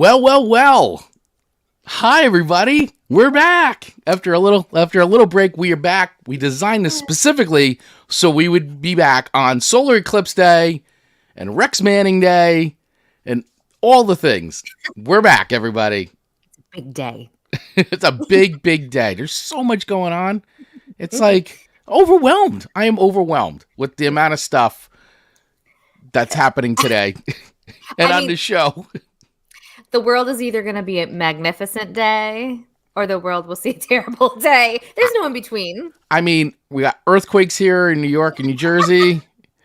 Well. Hi, everybody. We're back. After a little break, we are back. We designed this specifically so we would be back on Solar Eclipse Day and Rex Manning Day and all the things. We're back, everybody. Big day. It's a big day. There's so much going on. It's like overwhelmed. I am overwhelmed with the amount of stuff that's happening today and on the show. The world is either going to be a magnificent day or the world will see a terrible day. There's no in between. I mean, we got earthquakes here in New York and New Jersey.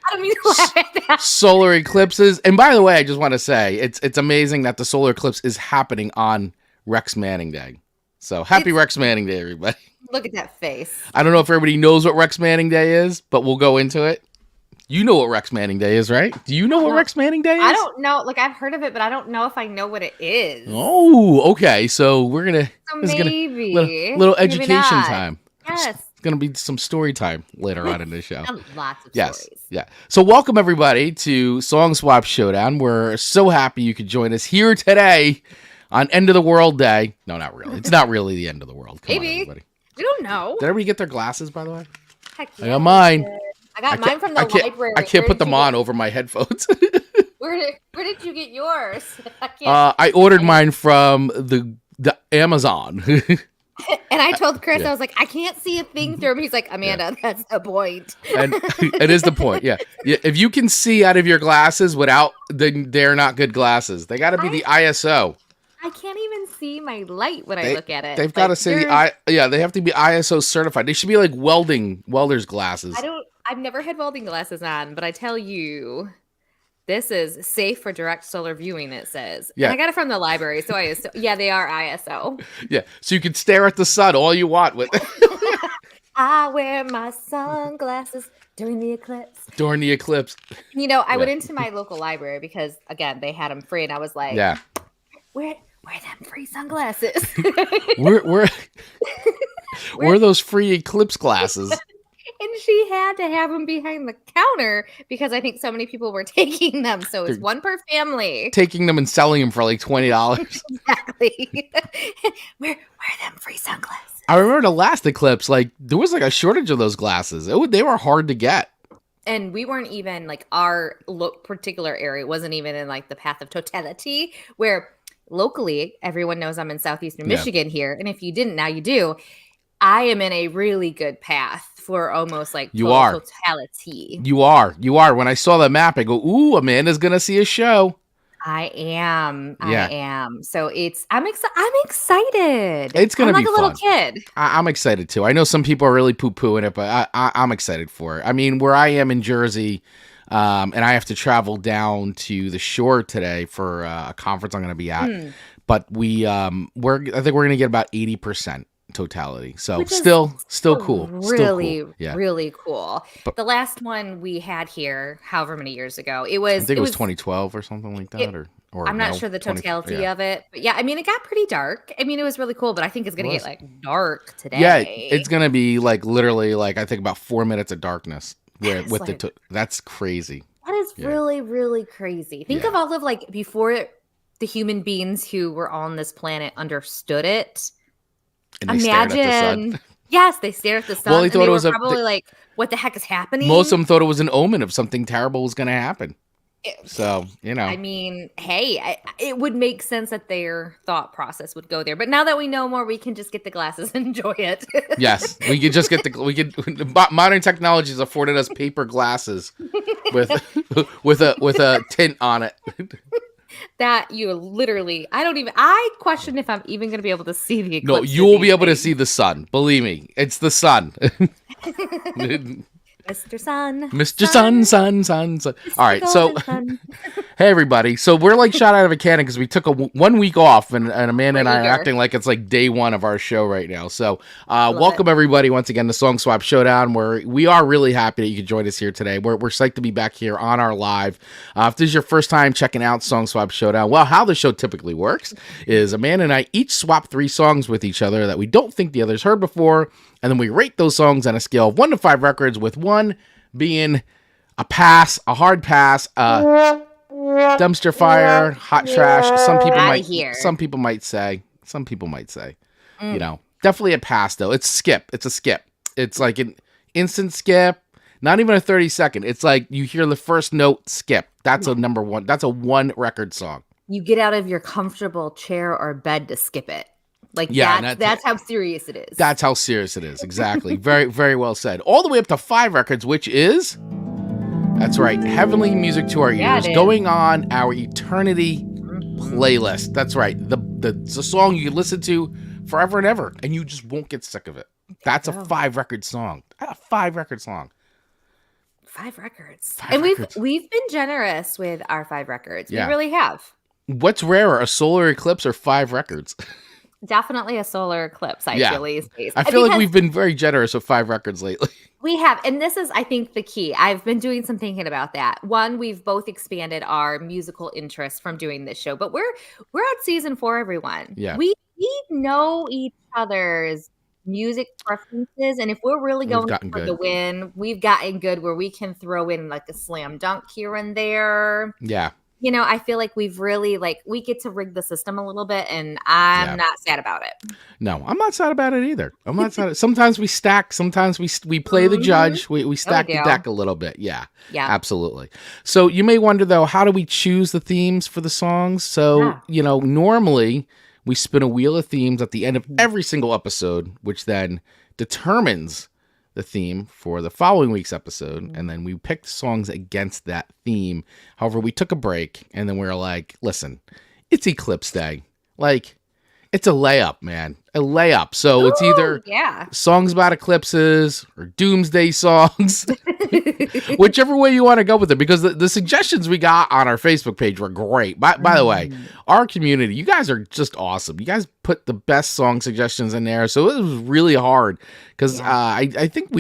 I don't mean to laugh at that. Solar eclipses. And by the way, I just want to say, it's amazing that the solar eclipse is happening on Rex Manning Day. So happy Rex Manning Day, everybody. Look at that face. I don't know if everybody knows what Rex Manning Day is, but we'll go into it. You know what Rex Manning Day is, right? Do you know what Rex Manning Day is? I don't know. Like, I've heard of it, but I don't know if I know what it is. Oh, okay. So we're going to... maybe. Little education time. Yes. It's going to be some story time later on in the show. Lots of stories. Yeah. So welcome, everybody, to Song Swap Showdown. We're so happy you could join us here today on End of the World Day. No, not really. It's not really the end of the world. Come on, everybody. We don't know. Did everybody get their glasses, by the way? Heck yeah, I got mine. I got mine from the library. I can't put them on over my headphones. Where did you get yours? I ordered mine from the Amazon. And I told Chris, I was like, I can't see a thing through him. He's like, Amanda, that's the point. And it is the point, yeah. If you can see out of your glasses then they're not good glasses. They got to be the ISO. I can't even see my light when I look at it. They've got to say they have to be ISO certified. They should be like welder's glasses. I've never had welding glasses on, but I tell you, this is safe for direct solar viewing, it says. Yeah. And I got it from the library, so they are ISO. Yeah, so you can stare at the sun all you want with it. I wear my sunglasses during the eclipse. You know, I went into my local library because, again, they had them free, and I was like, where them free sunglasses? Where are those free eclipse glasses? And she had to have them behind the counter because I think so many people were taking them. So it's one per family. Taking them and selling them for like $20. Exactly. Where them free sunglasses? I remember the last eclipse, like there was like a shortage of those glasses. They were hard to get. And we weren't even like our particular area wasn't even in like the path of totality where locally everyone knows I'm in southeastern Michigan here. And if you didn't, now you do. I am in a really good path for almost like totality. You are. When I saw the map, I go, ooh, Amanda's going to see a show. I am. So I'm excited. It's going to be fun. I'm like a little kid. I'm excited too. I know some people are really poo-pooing it, but I'm excited for it. I mean, where I am in Jersey, and I have to travel down to the shore today for a conference I'm going to be at. But I think we're going to get about 80%. Totality. So still cool. Really cool. But the last one we had here, however many years ago, it was 2012 or something like that, or I'm not sure the totality of it, but I mean, it got pretty dark. I mean, it was really cool, but I think it's gonna get like dark today. Yeah, it's gonna be like literally like I think about 4 minutes of darkness. That's crazy. That is really, really crazy. Think of all of like before the human beings who were on this planet understood it. And they stared at the sun. Yes, they stared at the sun. Well, they thought it was probably like, what the heck is happening? Most of them thought it was an omen of something terrible was going to happen. So, I mean, hey, it would make sense that their thought process would go there. But now that we know more, we can just get the glasses and enjoy it. Yes, we could just modern technology has afforded us paper glasses with a tint on it. That you literally, I question if I'm even going to be able to see the eclipse. No, you will be able to see the sun. Believe me, it's the sun. Mr. Sun. Mr. Sun. All right, so hey everybody. So we're like shot out of a cannon because we took 1 week off, and Amanda and I are acting like it's like day one of our show right now. So welcome everybody once again to Song Swap Showdown, where we are really happy that you could join us here today. We're psyched to be back here on our live. If this is your first time checking out Song Swap Showdown, well, how the show typically works is Amanda and I each swap 3 songs with each other that we don't think the other's heard before. And then we rate those songs on a scale of 1 to 5 records, with 1 being a pass, a hard pass, dumpster fire, hot trash. Some people Outta might. here. Some people might say. You know, definitely a pass though. It's skip. It's a skip. It's like an instant skip. Not even a 30-second. It's like you hear the first note, skip. That's a number one. That's a one record song. You get out of your comfortable chair or bed to skip it. Like, that's how serious it is. That's how serious it is. Exactly. Very, very well said. All the way up to 5 records, which is, that's right, heavenly music to our ears, going on our eternity playlist. That's right. It's a song you can listen to forever and ever, and you just won't get sick of it. That's a 5 record song. A 5 record song. 5 records. And we've been generous with our 5 records. We really have. What's rarer, a solar eclipse or 5 records? Definitely a solar eclipse, actually. Yeah. I feel like we've been very generous with 5 records lately. We have. And this is, I think, the key. I've been doing some thinking about that. One, we've both expanded our musical interests from doing this show, but we're at season 4, everyone. Yeah. We know each other's music preferences, and if we're really going for the win, we've gotten good where we can throw in like a slam dunk here and there. Yeah. You know, I feel like we've really, we get to rig the system a little bit, and I'm not sad about it. No, I'm not sad about it either. I'm not sad. Sometimes we stack. Sometimes we play the judge. We stack the deck a little bit. Yeah, absolutely. So you may wonder, though, how do we choose the themes for the songs? So, you know, normally we spin a wheel of themes at the end of every single episode, which then determines the theme for the following week's episode, and then we picked songs against that theme. However, we took a break, and then we were like, listen, it's Eclipse Day. Like, it's a layup, man. A layup. So it's either songs about eclipses or doomsday songs. Whichever way you want to go with it, because the suggestions we got on our Facebook page were great. By the way, our community, you guys are just awesome. You guys put the best song suggestions in there, so it was really hard because I think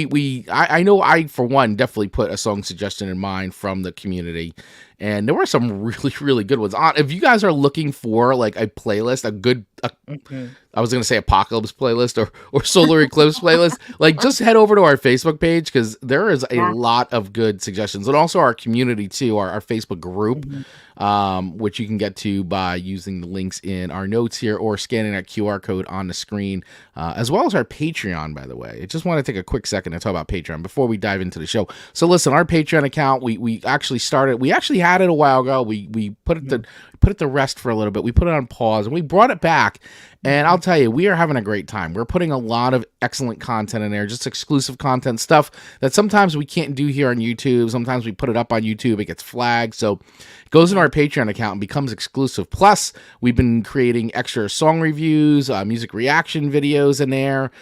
I know I, for one, definitely put a song suggestion in mind from the community, and there were some really, really good ones. If you guys are looking for like a playlist, I was going to say apocalypse playlist or solar eclipse playlist, like just head over to our Facebook page, because there is a lot of good suggestions, and also our community too, our Facebook group, which you can get to by using the links in our notes here or scanning that QR code on the screen, as well as our Patreon, by the way. I just want to take a quick second to talk about Patreon before we dive into the show. So listen, our Patreon account, we actually had it a while ago. We put it to rest for a little bit. We put it on pause and we brought it back. And I'll tell you, we are having a great time. We're putting a lot of excellent content in there, just exclusive content, stuff that sometimes we can't do here on YouTube. Sometimes we put it up on YouTube, it gets flagged. So it goes in our Patreon account and becomes exclusive. Plus, we've been creating extra song reviews, music reaction videos in there,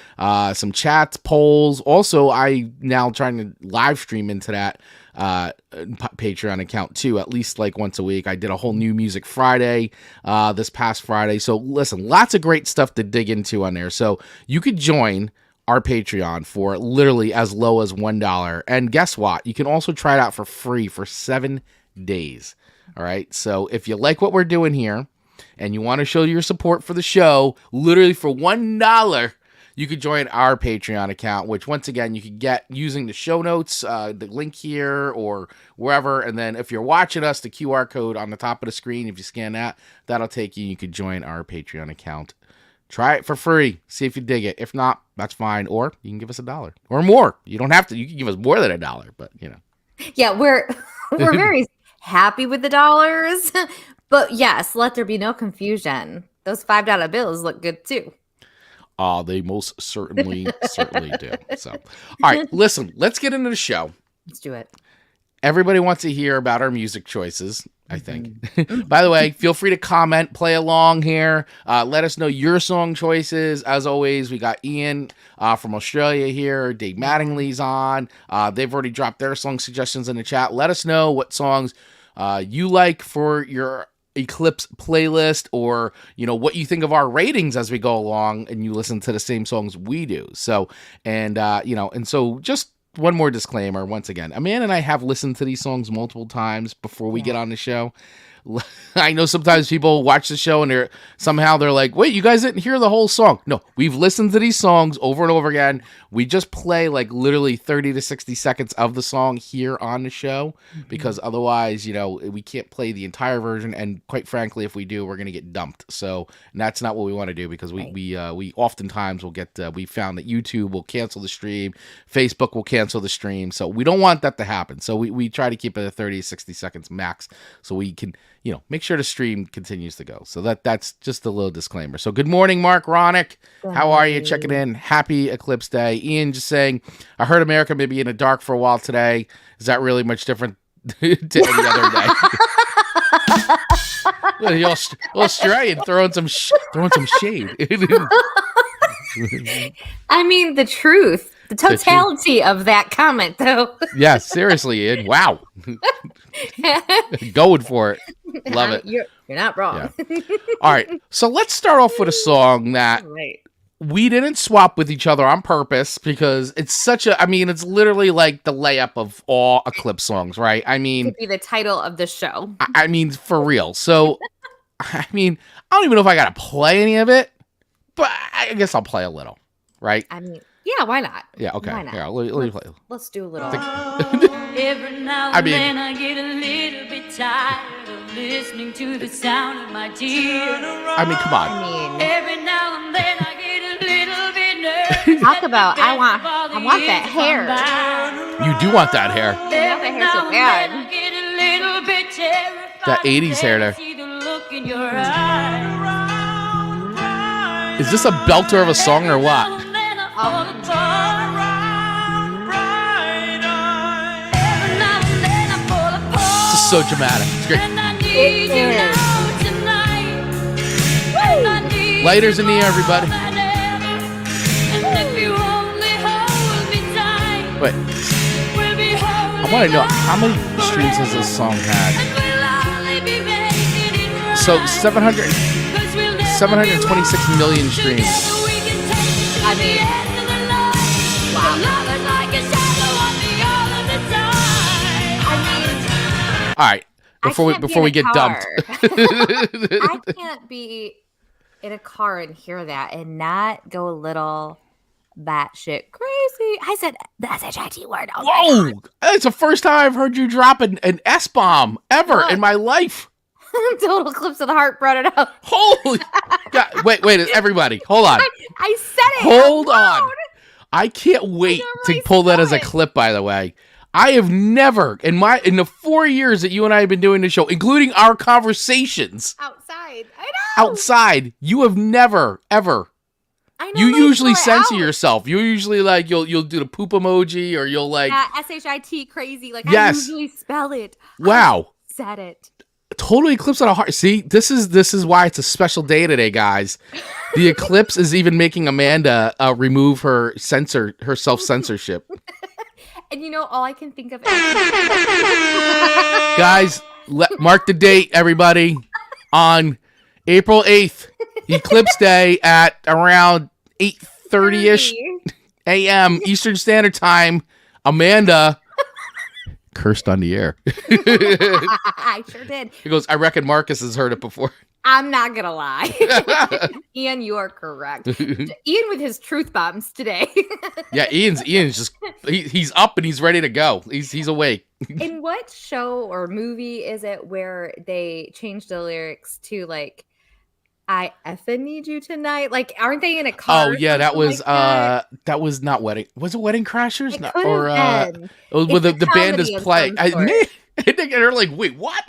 some chats, polls. Also, I now trying to live stream into that Patreon account too, at least like once a week. I did a whole new music Friday this past Friday. So listen, lots of great stuff to dig into on there. So you could join our Patreon for literally as low as $1. And guess what? You can also try it out for free for 7 days. All right. So if you like what we're doing here and you want to show your support for the show, literally for $1, you could join our Patreon account, which once again, you can get using the show notes, the link here or wherever. And then if you're watching us, the QR code on the top of the screen, if you scan that, that'll take you. You could join our Patreon account. Try it for free. See if you dig it. If not, that's fine. Or you can give us $1 or more. You don't have to. You can give us more than $1, but you know. Yeah, we're very happy with the dollars. But yes, let there be no confusion. Those $5 bills look good too. They most certainly do. So, all right, listen, let's get into the show. Let's do it. Everybody wants to hear about our music choices, I think. By the way, feel free to comment, play along here. Let us know your song choices. As always, we got Ian from Australia here. Dave Mattingly's on. They've already dropped their song suggestions in the chat. Let us know what songs you like for your Eclipse playlist, or you know what you think of our ratings as we go along and you listen to the same songs we do. So and so just one more disclaimer once again, Amanda and I have listened to these songs multiple times before we get on the show. I know sometimes people watch the show and they're like, wait, you guys didn't hear the whole song. No, we've listened to these songs over and over again. We just play like literally 30 to 60 seconds of the song here on the show because otherwise, we can't play the entire version. And quite frankly, if we do, we're going to get dumped. So that's not what we want to do because we oftentimes will get, we found that YouTube will cancel the stream. Facebook will cancel the stream. So we don't want that to happen. So we try to keep it at 30 to 60 seconds max so we can, make sure the stream continues to go. So that's just a little disclaimer. So good morning, Mark Ronick. How are you? Checking in. Happy Eclipse Day. Ian just saying, I heard America may be in the dark for a while today. Is that really much different to any other day? The Australian throwing some shade. I mean, the truth. The totality of that comment, though. Yeah, seriously, Ian. Wow. Going for it. Love it. You're not wrong. Yeah. All right. So let's start off with a song that we didn't swap with each other on purpose because it's it's literally like the layup of all Eclipse songs, right? I mean, could be the title of the show. I mean, for real. So, I don't even know if I got to play any of it, but I guess I'll play a little, right? I mean, yeah, why not? Yeah, okay. Why not? Here, let me play. Let's do a little. Every now and then I get a little bit tired of listening to the sound of my tears. Come on. Every now and then I get a little bit nervous. Talk about I want that hair. You do want that hair. I want that hair so bad. That 80s hair there. Is this a belter of a song or what? This is so dramatic. It's great. Lighters in the air, everybody. Wait. I want to know how many streams has this song had? So 726 million streams. I mean, all right, before we get dumped. I can't be in a car and hear that and not go a little batshit crazy. I said that's a chatty word. Oh, whoa! It's the first time I've heard you drop an S-bomb ever in my life. Total Eclipse of the Heart brought it up. Holy God. Wait, everybody. Hold on. I said it. Hold on. I can't wait to pull that as a clip, by the way. I have never, in the 4 years that you and I have been doing the show, including our conversations. Outside. I know. Outside. You have never, ever. I know. You usually censor yourself. You usually you'll do the poop emoji or you'll SHIT crazy. Yes. I usually spell it. Wow. I said it. Totally Eclipse on a heart. See, this is why it's a special day today, guys. The Eclipse is even making Amanda remove her self-censorship. And all I can think of guys, mark the date, everybody, on April 8th, Eclipse Day at around 8:30ish a.m. Eastern Standard Time. Amanda cursed on the air. I sure did. He goes, I reckon Marcus has heard it before. I'm not gonna lie. Ian, you are correct. Ian with his truth bombs today. Yeah, Ian's just he's up and he's ready to go. He's awake. In what show or movie is it where they changed the lyrics to I effing need you tonight? Aren't they in a car? Oh yeah, that was that was not Wedding. Was it Wedding Crashers? Or the band is playing. And they're like, wait, what?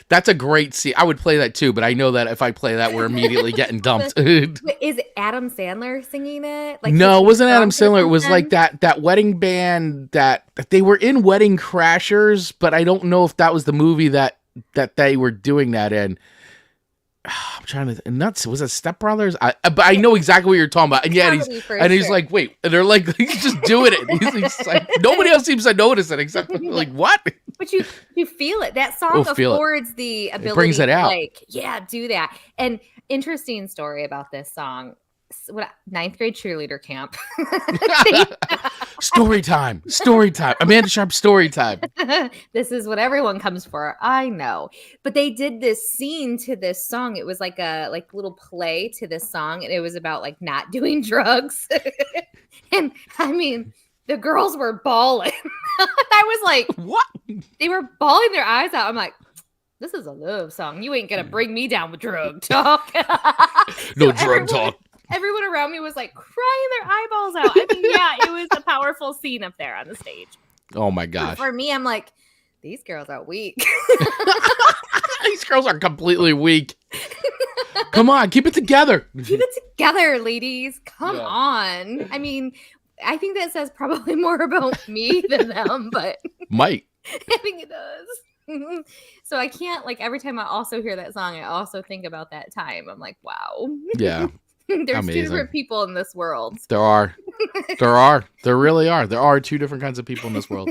That's a great scene. I would play that too, but I know that if I play that, we're immediately getting dumped. Is Adam Sandler singing it? No, it wasn't Adam Sandler. It was that wedding band that they were in Wedding Crashers, but I don't know if that was the movie that they were doing that in. I'm trying to nuts. Was it Step Brothers? But I know exactly what you're talking about. And yeah, he's like, wait, and they're like, he's just doing it. He's like, nobody else seems to notice it except what? But you feel it. That song affords the ability. It brings it out. Do that. And interesting story about this song. ninth grade cheerleader camp. Story time. Amanda Sharp story time. This is what everyone comes for. I know. But they did this scene to this song. It was like a little play to this song. And it was about like not doing drugs. And I mean, the girls were bawling. I was like, what? They were bawling their eyes out. I'm like, this is a love song. You ain't going to bring me down with drug talk. No drug talk. Everyone around me was like crying their eyeballs out. I mean, yeah, it was a powerful scene up there on the stage. Oh my gosh. For me, I'm like, these girls are weak. These girls are completely weak. Come on, keep it together. Keep it together, ladies. Come on. I mean, I think that says probably more about me than them, but might. I think it does. So I can't, like, every time I also hear that song, I also think about that time. I'm like, wow. Yeah. There's Amazing. two different people in this world. There are. There really are. There are two different kinds of people in this world.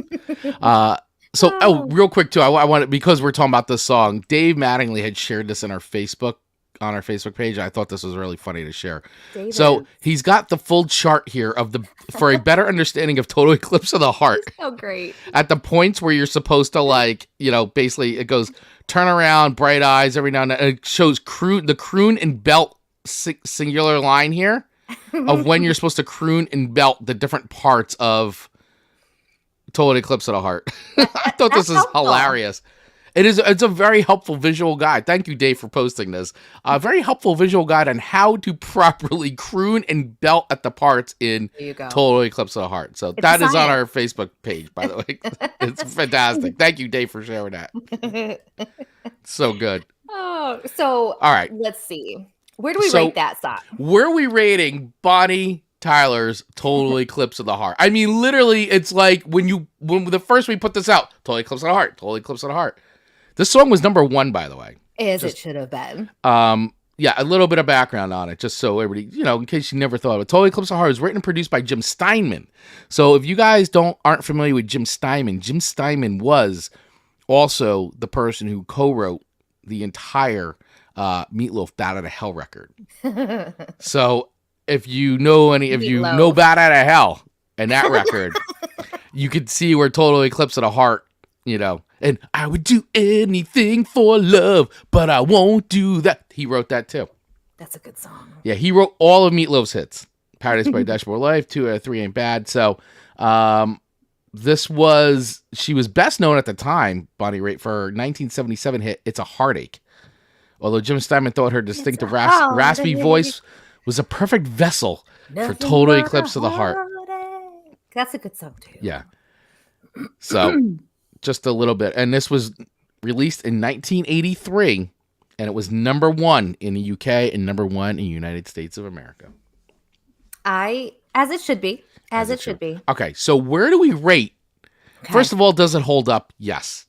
Real quick too, I want, because we're talking about this song, Dave Mattingly had shared this in our Facebook page. I thought this was really funny to share. David. So he's got the full chart here for a better understanding of total eclipse of the heart. Oh, great. At the points where you're supposed to, like, you know, basically it goes turn around, bright eyes every now and then. And it shows the croon and belt singular line here of when you're supposed to croon and belt the different parts of total eclipse of the heart. I thought this is hilarious. It's a very helpful visual guide. Thank you, Dave, for posting this. A very helpful visual guide on how to properly croon and belt at the parts in total eclipse of the heart. So that is on our Facebook page, by the way. It's fantastic. Thank you, Dave, for sharing that. So good. Oh, so all right. Let's see. Where do we rate that song? Where are we rating Bonnie Tyler's Total Eclipse of the Heart? I mean, literally, it's like when the first we put this out, Total Eclipse of the Heart, Total Eclipse of the Heart. This song was number 1, by the way. It should have been. Yeah, a little bit of background on it, just so everybody, you know, in case you never thought of it. Total Eclipse of the Heart was written and produced by Jim Steinman. So if you guys aren't familiar with Jim Steinman was also the person who co-wrote the entire Meatloaf Bat Out of Hell record. So if you know know Bat Out of Hell and that record, you could see where Total Eclipse of the Heart, you know, and I would do anything for love, but I won't do that. He wrote that too. That's a good song. Yeah, he wrote all of Meatloaf's hits. Paradise by Dashboard Life, 2 out of 3 Ain't Bad. So she was best known at the time, Bonnie Raitt, for her 1977 hit, It's a Heartache. Although Jim Steinman thought her distinctive raspy voice was a perfect vessel for Total Eclipse of the Heart. That's a good song too. Yeah. So just a little bit. And this was released in 1983, and it was number 1 in the UK and number 1 in the United States of America. As it should be. As it should be. Okay, so where do we rate? Okay. First of all, does it hold up? Yes.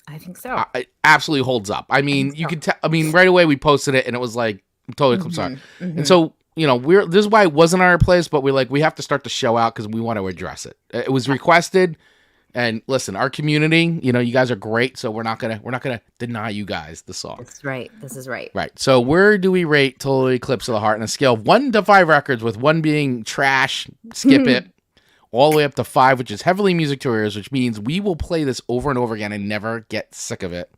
I think so. It absolutely holds up. I mean, you could tell. I mean, right away we posted it, and it was like Total Eclipse. And so, you know, this is why it wasn't on our place, but we have to start the show out because we want to address it. It was requested, and listen, our community, you know, you guys are great, so we're not gonna deny you guys the song. That's right. This is right. Right. So where do we rate Total Eclipse of the Heart on a scale of 1 to 5 records, with 1 being trash, skip it, all the way up to 5, which is heavily music to our ears, which means we will play this over and over again and never get sick of it.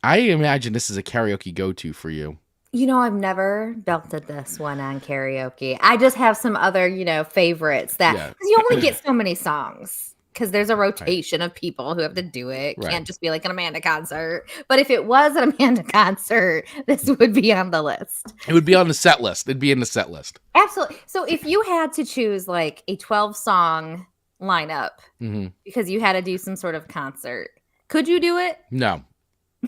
I imagine this is a karaoke go-to for you. You know, I've never belted this one on karaoke. I just have some other, you know, favorites that you only get so many songs because there's a rotation of people who have to do it. Can't just be like an Amanda concert. But if it was an Amanda concert, this would be on the list. It would be on the set list. It'd be in the set list. Absolutely. So if you had to choose like a 12-song lineup because you had to do some sort of concert, could you do it? No.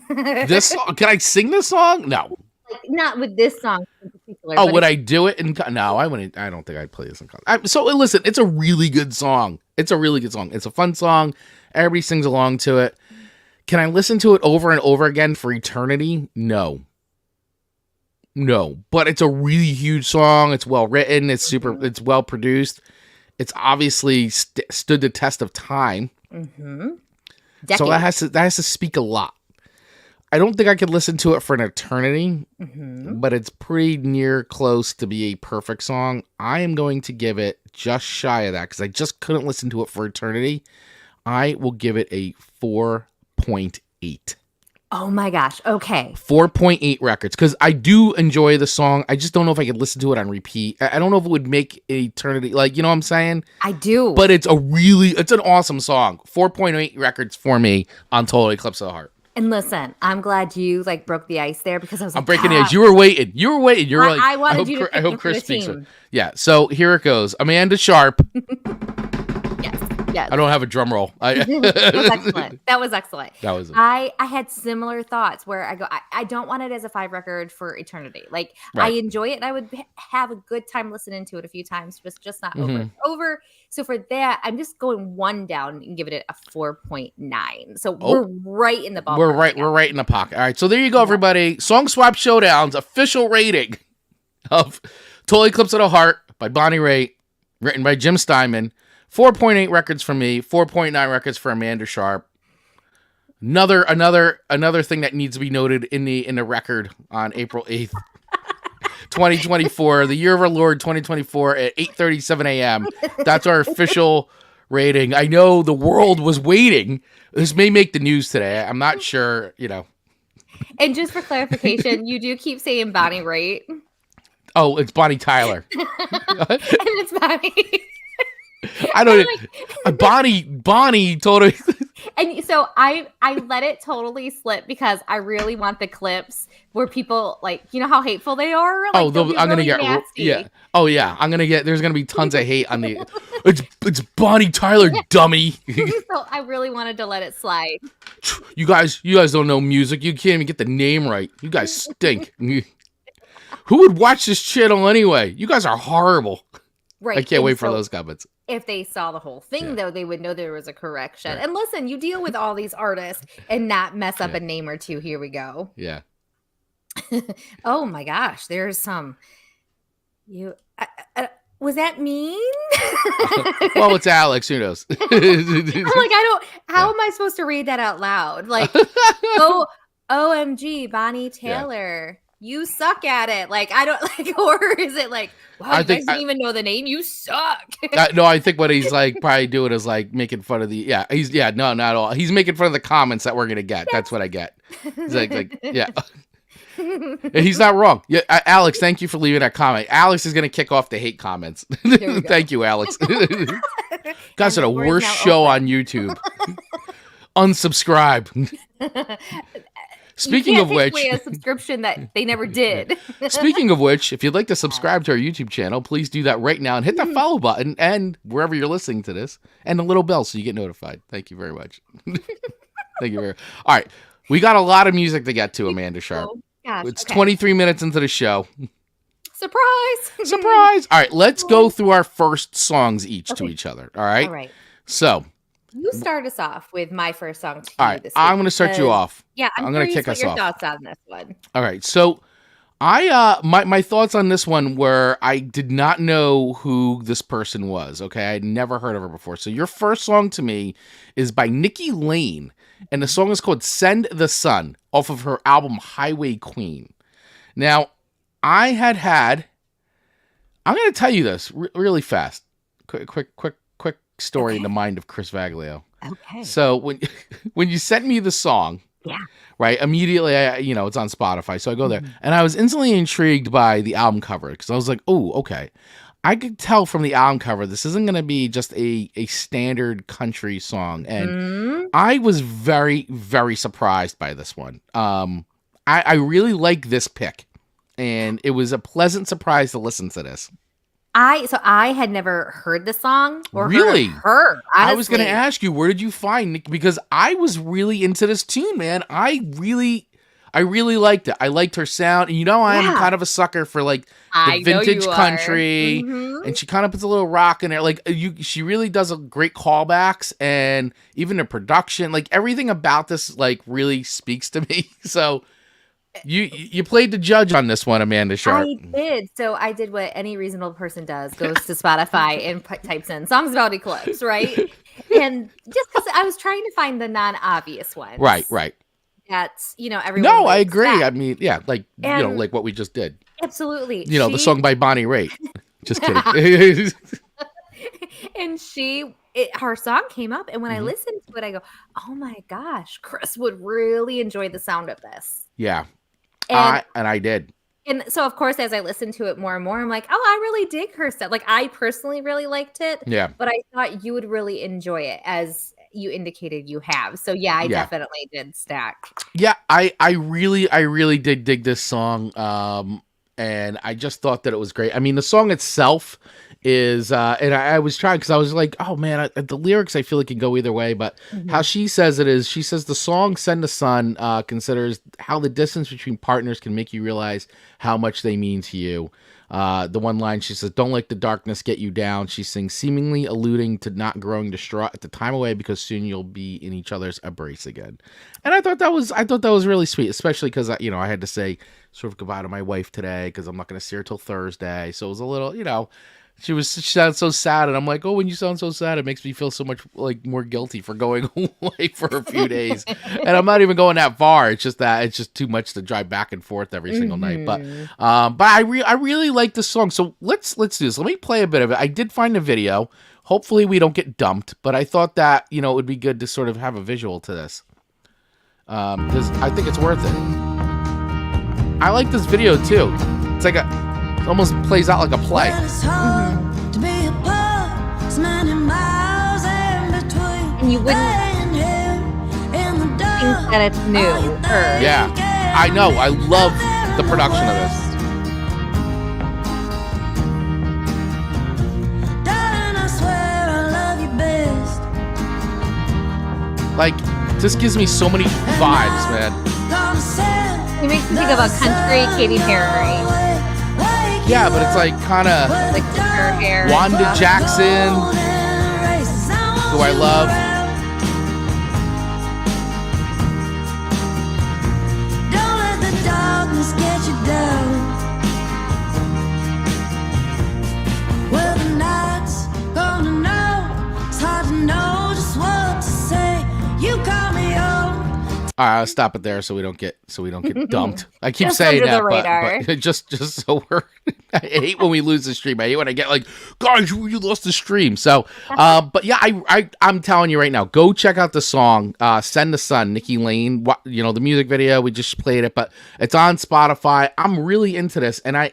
This song, can I sing this song? No. Like, not with this song in particular. Oh, would I do it? No, I wouldn't. I don't think I'd play this in concert. So listen, it's a really good song. It's a really good song. It's a fun song. Everybody sings along to it. Can I listen to it over and over again for eternity? No. But it's a really huge song. It's well written. It's It's well produced. It's obviously stood the test of time. Mm-hmm. So that has to speak a lot. I don't think I could listen to it for an eternity, Mm-hmm. but it's pretty near close to be a perfect song. I am going to give it just shy of that because I just couldn't listen to it for eternity. I will give it a 4.8. Oh my gosh. Okay. 4.8 records because I do enjoy the song. I just don't know if I could listen to it on repeat. I don't know if it would make eternity. Like, you know what I'm saying? I do. But it's an awesome song. 4.8 records for me on Total Eclipse of the Heart. And listen, I'm glad you like broke the ice there because I was like, I'm breaking the ice. You were waiting. You're like, I wanted you to I hope pick Chris for the speaks. team. Yeah. So here it goes. Amanda Sharp. Yes. I don't have a drum roll. That was excellent. That was excellent. That was it. I had similar thoughts where I go, I don't want it as a 5 record for eternity. Like Right. I enjoy it and I would have a good time listening to it a few times, just not Mhm. over. So for that, I'm just going one down and giving it a 4.9. So we're right in the ballpark. We're right in the pocket. All right. So there you go, everybody. Song Swap Showdown's official rating of Total Eclipse of the Heart by Bonnie Raitt, written by Jim Steinman. 4.8 records for me, 4.9 records for Amanda Sharp. Another thing that needs to be noted in the record on April 8th, 2024, the year of our Lord 2024 at 8:37 a.m. That's our official rating. I know the world was waiting. This may make the news today. I'm not sure, And just for clarification, you do keep saying Bonnie Raitt. Oh, it's Bonnie Tyler. And it's Bonnie. I don't. Bonnie totally. And so I let it totally slip because I really want the clips where people like, you know how hateful they are. Like, I'm gonna get nasty. yeah. Oh yeah, I'm gonna get. There's gonna be tons of hate on the. It's Bonnie Tyler, dummy. So I really wanted to let it slide. You guys don't know music. You can't even get the name right. You guys stink. Who would watch this channel anyway? You guys are horrible. Right. I can't wait for those comments. If they saw the whole thing, though, they would know there was a correction. Right. And listen, you deal with all these artists and not mess up a name or two. Here we go. Yeah. Oh my gosh, there's some. Was that mean? Well, it's Alex. Who knows? I'm like, how am I supposed to read that out loud? Like, OMG, Bonnie Taylor. Yeah. You suck at it. Like, I don't like, or is it like, wow, you guys didn't even know the name? You suck. No, I think what he's like probably doing is like making fun of no, not at all. He's making fun of the comments that we're going to get. That's what I get. He's like, yeah. He's not wrong. Yeah, Alex, thank you for leaving that comment. Alex is going to kick off the hate comments. Thank you, Alex. Guys, are the worst show on YouTube. Unsubscribe. Speaking of which, a subscription that they never did. Speaking of which, if you'd like to subscribe to our YouTube channel, please do that right now and hit that follow button and wherever you're listening to this and the little bell so you get notified. Thank you very much. Thank you very much. All right. We got a lot of music to get to, Amanda Sharp. Gosh, it's 23 minutes into the show. Surprise. Surprise. All right. Let's go through our first songs each to each other. All right. All right. So. You start us off with my first song to all right, this week. I'm going to start you off. Yeah, I'm going to kick us off. Your thoughts on this one? All right, so my thoughts on this one were I did not know who this person was. Okay, I'd never heard of her before. So your first song to me is by Nikki Lane, and the song is called "Send the Sun" off of her album Highway Queen. Now, I'm going to tell you this really fast. Quick story in the mind of Chris Vaglio. Okay. So when you sent me the song, right, immediately it's on Spotify, so I go there, and I was instantly intrigued by the album cover because I was like, oh, okay, I could tell from the album cover this isn't going to be just a standard country song, and I was very, very surprised by this one. I really like this pick, and it was a pleasant surprise to listen to this. I had never heard the song or really heard her. Honestly. I was going to ask you, where did you find Nick? Because I was really into this tune, man. I really liked it. I liked her sound, and I am kind of a sucker for like the vintage country, and she kind of puts a little rock in there. Like she really does a great callbacks, and even the production, like everything about this, like really speaks to me. So. You played the judge on this one, Amanda Sharp. I did. So I did what any reasonable person does, goes to Spotify and types in songs about Eclipse, right? And just because I was trying to find the non-obvious ones. Right. that's, everyone. No, I agree. That. I mean, yeah, like, like what we just did. Absolutely. The song by Bonnie Raitt. Just kidding. And her song came up, and when I listened to it, I go, oh my gosh, Chris would really enjoy the sound of this. Yeah. And I did. And so, of course, as I listened to it more and more, I'm like, oh, I really dig her stuff. Like, I personally really liked it. Yeah. But I thought you would really enjoy it, as you indicated you have. So, yeah, I definitely did stack. Yeah, I really did dig this song. And I just thought that it was great. I mean, the song itself is, and I was trying, because I was like, oh man, the lyrics I feel like can go either way, but how she says it is, she says the song Send the Sun considers how the distance between partners can make you realize how much they mean to you. The one line, she says, don't let the darkness get you down. She sings, seemingly alluding to not growing distraught at the time away, because soon you'll be in each other's embrace again. And I thought that was really sweet, especially because I had to say sort of goodbye to my wife today, because I'm not going to see her till Thursday. So it was a little, she sounded so sad, and I'm like, oh, when you sound so sad, it makes me feel so much like more guilty for going away for a few days. And I'm not even going that far. It's just too much to drive back and forth every single night. But I really like this song. So let's do this. Let me play a bit of it. I did find a video. Hopefully we don't get dumped, but I thought that it would be good to sort of have a visual to this. Because I think it's worth it. I like this video too. It's like it almost plays out like a play. And you wouldn't think that it's new. Yeah, I know. I love the production of this. Like, this gives me so many vibes, man. It makes me think of a country Katy Perry. Yeah, but it's like kind of like her hair. Wanda Jackson, who I love. Don't let the darkness get you down. Well, the night's gonna know. It's hard to know just what to say. You call me on. All right, I'll stop it there so we don't get dumped. I keep saying that, but just so we're. I hate when we lose the stream. I hate when I get like, guys, you lost the stream. So, but yeah, I'm telling you right now, go check out the song "Send the Sun," Nikki Lane. The music video, we just played it, but it's on Spotify. I'm really into this, and I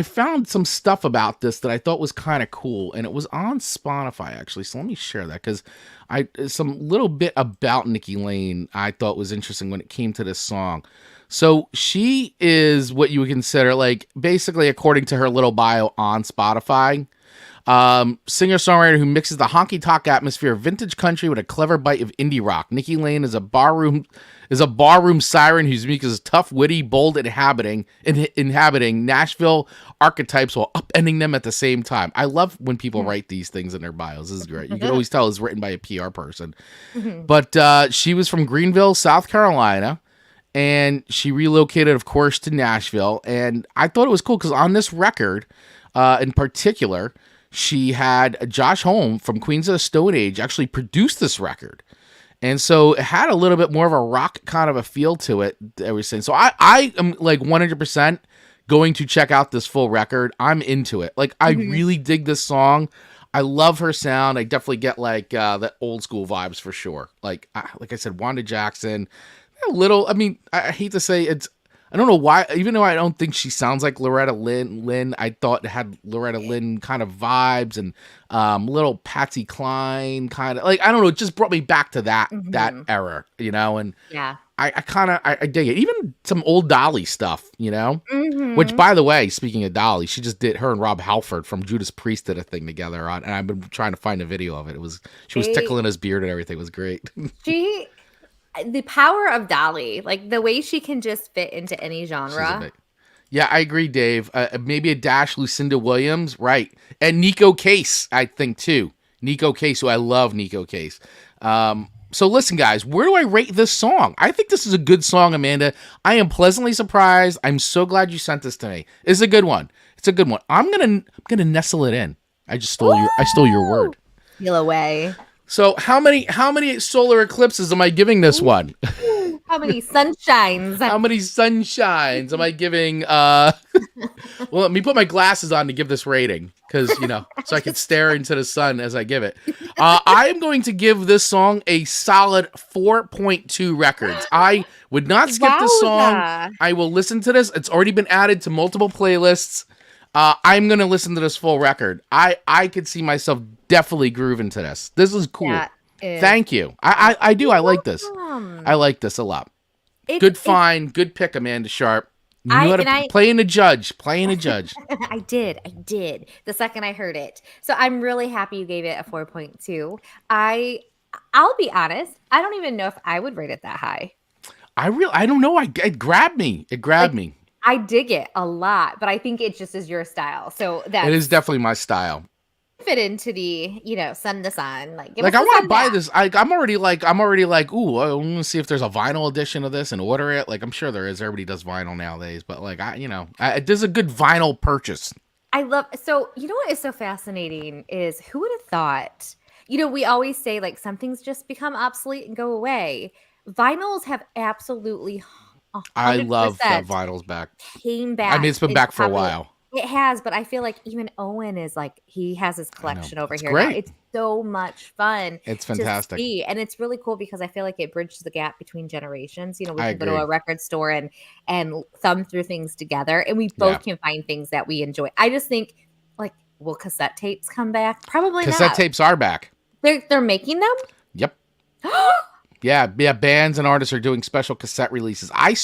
found some stuff about this that I thought was kind of cool, and it was on Spotify actually. So let me share that, because some little bit about Nikki Lane I thought was interesting when it came to this song. So she is what you would consider, like, basically, according to her little bio on Spotify, singer-songwriter who mixes the honky-tonk atmosphere of vintage country with a clever bite of indie rock. Nikki Lane is a barroom siren whose music is tough, witty, bold, inhabiting Nashville archetypes while upending them at the same time. I love when people write these things in their bios. This is great. You can always tell it's written by a PR person. But she was from Greenville, South Carolina, and she relocated, of course, to Nashville. And I thought it was cool because on this record, in particular, she had Josh Homme from Queens of the Stone Age actually produce this record. And so it had a little bit more of a rock kind of a feel to it, I was saying. So I am like 100% going to check out this full record. I'm into it. Like, I really dig this song. I love her sound. I definitely get like the old school vibes for sure. Like I said, Wanda Jackson. A little, I mean, I hate to say it's, I don't know why, even though I don't think she sounds like Loretta Lynn, I thought it had Loretta Lynn kind of vibes, and little Patsy Cline kind of, like, I don't know, it just brought me back to that era, and yeah, I dig it. Even some old Dolly stuff, which, by the way, speaking of Dolly, she just did, her and Rob Halford from Judas Priest did a thing together on, and I've been trying to find a video of it. She was tickling his beard and everything. It was great. The power of Dolly, like the way she can just fit into any genre. Yeah, I agree, Dave. Maybe a dash Lucinda Williams, right? And Nico Case, I think, too. Nico Case, who I love Nico Case. So listen, guys, where do I rate this song? I think this is a good song, Amanda. I am pleasantly surprised. I'm so glad you sent this to me. It's a good one. It's a good one. I'm gonna nestle it in. I stole your word. Steal away. So how many solar eclipses am I giving this one? How many sunshines? How many sunshines am I giving? Well, let me put my glasses on to give this rating because, so I can stare into the sun as I give it. I am going to give this song a solid 4.2 records. I would not skip this song. I will listen to this. It's already been added to multiple playlists. I'm going to listen to this full record. I could see myself definitely grooving to this. This is cool. Thank you. I do. I like this. I like this a lot. Good find. Good pick, Amanda Sharp. You know how to playing a judge. Playing a judge. I did. The second I heard it. So I'm really happy you gave it a 4.2. I'll be honest. I don't even know if I would rate it that high. I don't know. It grabbed me. Me. I dig it a lot, but I think it just is your style. So it is definitely my style. Fit into the sun to sun, like I want to buy this. I'm already like ooh, I want to see if there's a vinyl edition of this and order it. Like I'm sure there is. Everybody does vinyl nowadays, but there's a good vinyl purchase. So you know what is so fascinating is who would have thought? We always say like some things just become obsolete and go away. Vinyls have absolutely 100% I love that vinyl's back. Came back. I mean, it's been back for a while. It has, but I feel like even Owen is like, he has his collection over here. Great. Now. It's so much fun. It's fantastic. To see. And it's really cool because I feel like it bridges the gap between generations. We can go to a record store and thumb through things together, and we both can find things that we enjoy. I just think, like, will cassette tapes come back? Probably not. Cassette tapes are back. They're making them? Yep. Yeah, bands and artists are doing special cassette releases. Are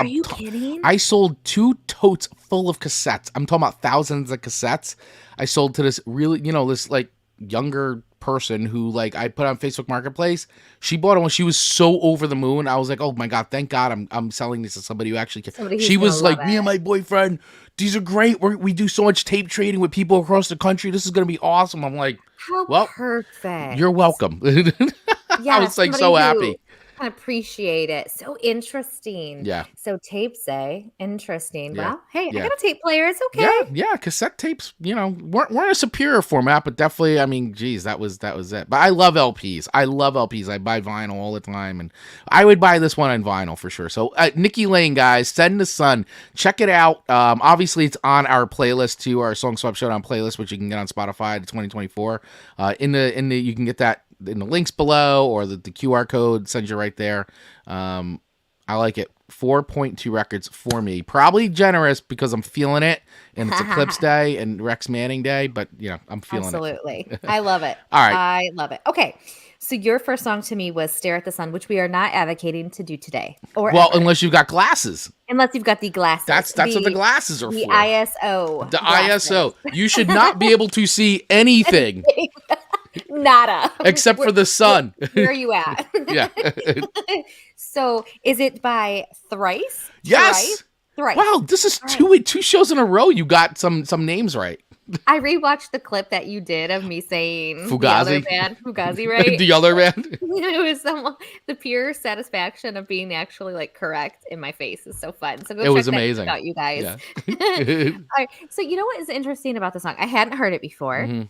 you kidding? I sold 2 totes full of cassettes. I'm talking about thousands of cassettes. I sold to this really, this like younger person who like I put on Facebook Marketplace. She bought it when she was so over the moon. I was like, oh my God, thank God I'm selling this to somebody who actually can. She was like, me and my boyfriend, these are great. We do so much tape trading with people across the country. This is going to be awesome. I'm like, perfect. You're welcome. Yeah, I was like so happy. I appreciate it. So interesting. Yeah. So tapes, interesting. Yeah. Well, hey, I got a tape player. It's okay. Yeah. Cassette tapes, weren't a superior format, but definitely, I mean, geez, that was it. But I love LPs. I buy vinyl all the time, and I would buy this one on vinyl for sure. So, Nikki Lane, guys, Send the Sun, check it out. Obviously, it's on our playlist too, our Song Swap Showdown playlist, which you can get on Spotify to 2024. You can get that in the links below, or the QR code sends you right there. I like it. 4.2 records for me. Probably generous because I'm feeling it, and it's Eclipse Day and Rex Manning Day, but I'm feeling it. Absolutely. I love it. All right. I love it. Okay. So your first song to me was Stare at the Sun, which we are not advocating to do today. Unless you've got glasses. Unless you've got the glasses. That's what the glasses are the for. ISO. The glasses. ISO. You should not be able to see anything. Nada. Except for the sun. Where are you at? Yeah. So is it by Thrice? Yes. Thrice. Wow, this is two shows in a row. You got some names right. I rewatched the clip that you did of me saying Fugazi. The other band, Fugazi, right? The other band. It was the pure satisfaction of being actually like correct in my face is so fun. So it was amazing. Out, you guys. Yeah. All right. So you know what is interesting about the song? I hadn't heard it before, and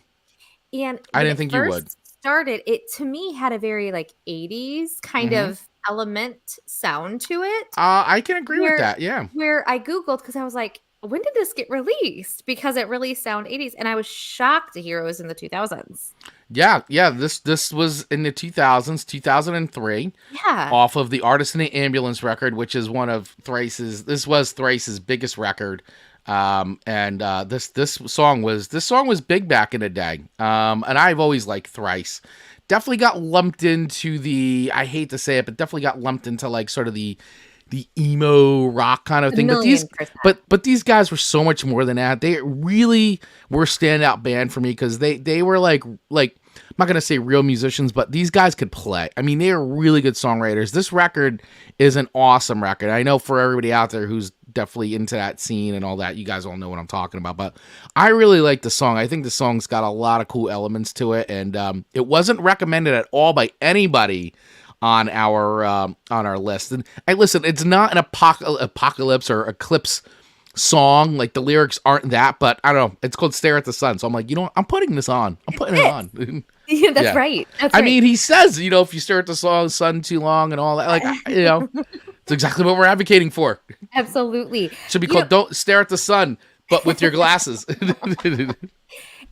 I didn't think you would. Started it to me had a very like 80s kind of element sound to it. I can agree with that. Yeah. Where I Googled because I was like, when did this get released? Because it really sound 80s, and I was shocked to hear it was in the 2000s. Yeah. This was in the 2000s, 2003. Yeah. Off of the Artist in the Ambulance record, which is one of Thrice's. This was Thrice's biggest record. This song was big back in the day. And I've always liked Thrice. Definitely got lumped into I hate to say it, but definitely got lumped into like sort of the emo rock kind of thing. But these guys were so much more than that. They really were a standout band for me because they were like I'm not gonna say real musicians, but these guys could play. I mean, they are really good songwriters. This record is an awesome record. I know for everybody out there who's definitely into that scene and all that, you guys all know what I'm talking about. But I really like the song. I think the song's got a lot of cool elements to it, and it wasn't recommended at all by anybody on our list. And listen, it's not an apocalypse or eclipse song. Like the lyrics aren't that, but I don't know. It's called Stare at the Sun. So I'm like, I'm putting this on. I'm putting it on. Yeah, that's right. I mean, he says, if you stare at the sun too long and all that, like, It's exactly what we're advocating for. Absolutely. Should be called Don't Stare at the Sun, but with your glasses.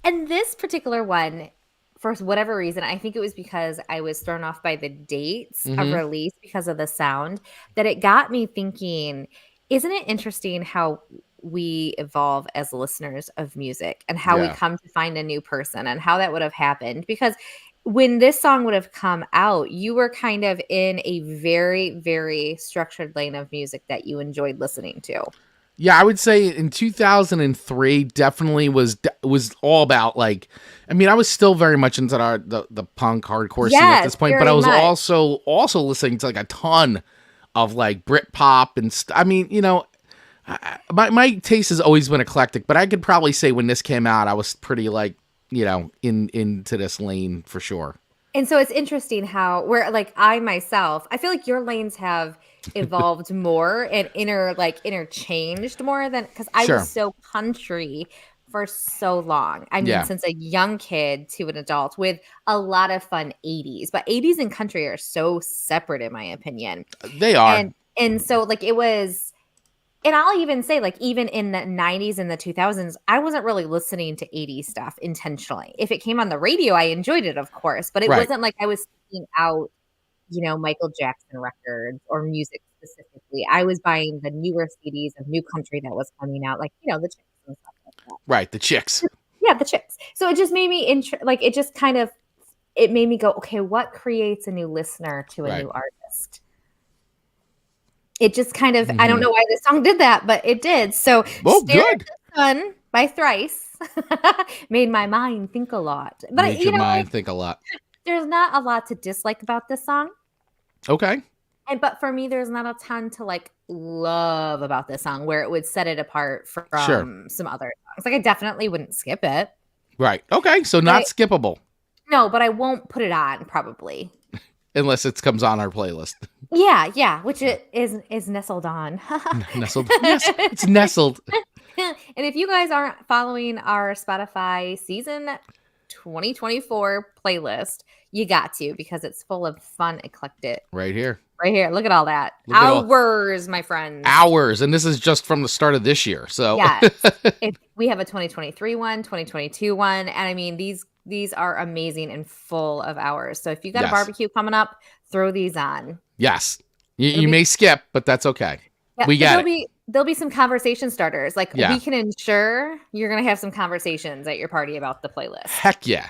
And this particular one, for whatever reason, I think it was because I was thrown off by the dates of release because of the sound, that it got me thinking, isn't it interesting how we evolve as listeners of music and how we come to find a new person and how that would have happened? Because when this song would have come out, you were kind of in a very, very structured lane of music that you enjoyed listening to. Yeah, I would say in 2003 definitely was all about, like, I mean, I was still very much into the punk hardcore scene at this point, but I was also listening to like a ton of like Britpop and I mean, you know, my taste has always been eclectic, but I could probably say when this came out, I was pretty like, you know, into this lane for sure. And so it's interesting how where like I feel like your lanes have evolved more and interchanged more than because I was so country for so long. I mean, since a young kid to an adult with a lot of fun 80s, but 80s and country are so separate in my opinion. They are. And so like it was, and I'll even say like even in the 90s and the 2000s, I wasn't really listening to 80s stuff intentionally. If it came on the radio, I enjoyed it, of course, but it wasn't like I was seeking out, you know, Michael Jackson records or music specifically. I was buying the newer CDs of new country that was coming out, like, you know, the Chicks and stuff like that. Right, the Chicks. Yeah, the Chicks. So it just made me it made me go, okay, what creates a new listener to a new artist? It just kind of, I don't know why this song did that, but it did. So Stare at the Sun by Thrice made my mind think a lot. But made your mind think a lot. There's not a lot to dislike about this song. Okay. But for me, there's not a ton to like love about this song where it would set it apart from some other songs. Like I definitely wouldn't skip it. Right. Okay. So not skippable. No, but I won't put it on probably. Unless it comes on our playlist. Yeah, which it is nestled on. Nestled. Yes, it's nestled. And if you guys aren't following our Spotify season 2024 playlist, you got to, because it's full of fun eclectic. Right here. Look at all that. Hours, my friends. Hours. And this is just from the start of this year. So yes. We have a 2023 one, 2022 one. And I mean, these are amazing and full of hours. So if you got a barbecue coming up, throw these on. Yes. You may skip, but that's okay. Yeah, we got it. There'll be some conversation starters. Like we can ensure you're going to have some conversations at your party about the playlist. Heck yeah.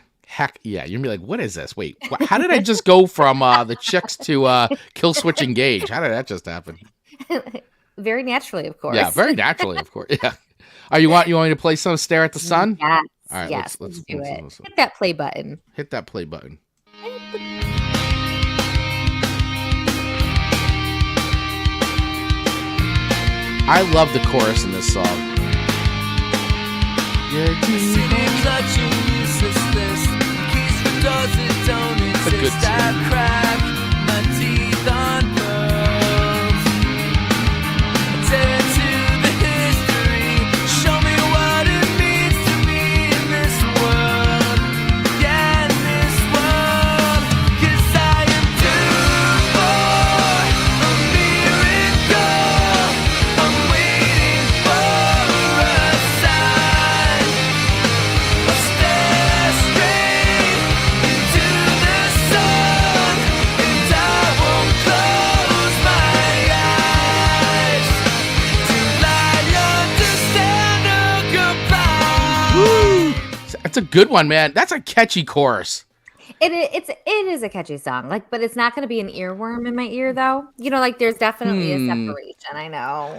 You're going to be like, what is this? Wait, how did I just go from the Chicks to Kill Switch Engage? How did that just happen? Very naturally, of course. Yeah, very naturally, of course. Yeah. You want me to play some Stare at the Sun? Yes. All right, let's do it. Hit that play button. Hit that play button. I love the chorus in this song. It's a good tune. That's a good one, man. That's a catchy chorus. It is a catchy song, like, but it's not going to be an earworm in my ear, though. You know, like there's definitely a separation. I know.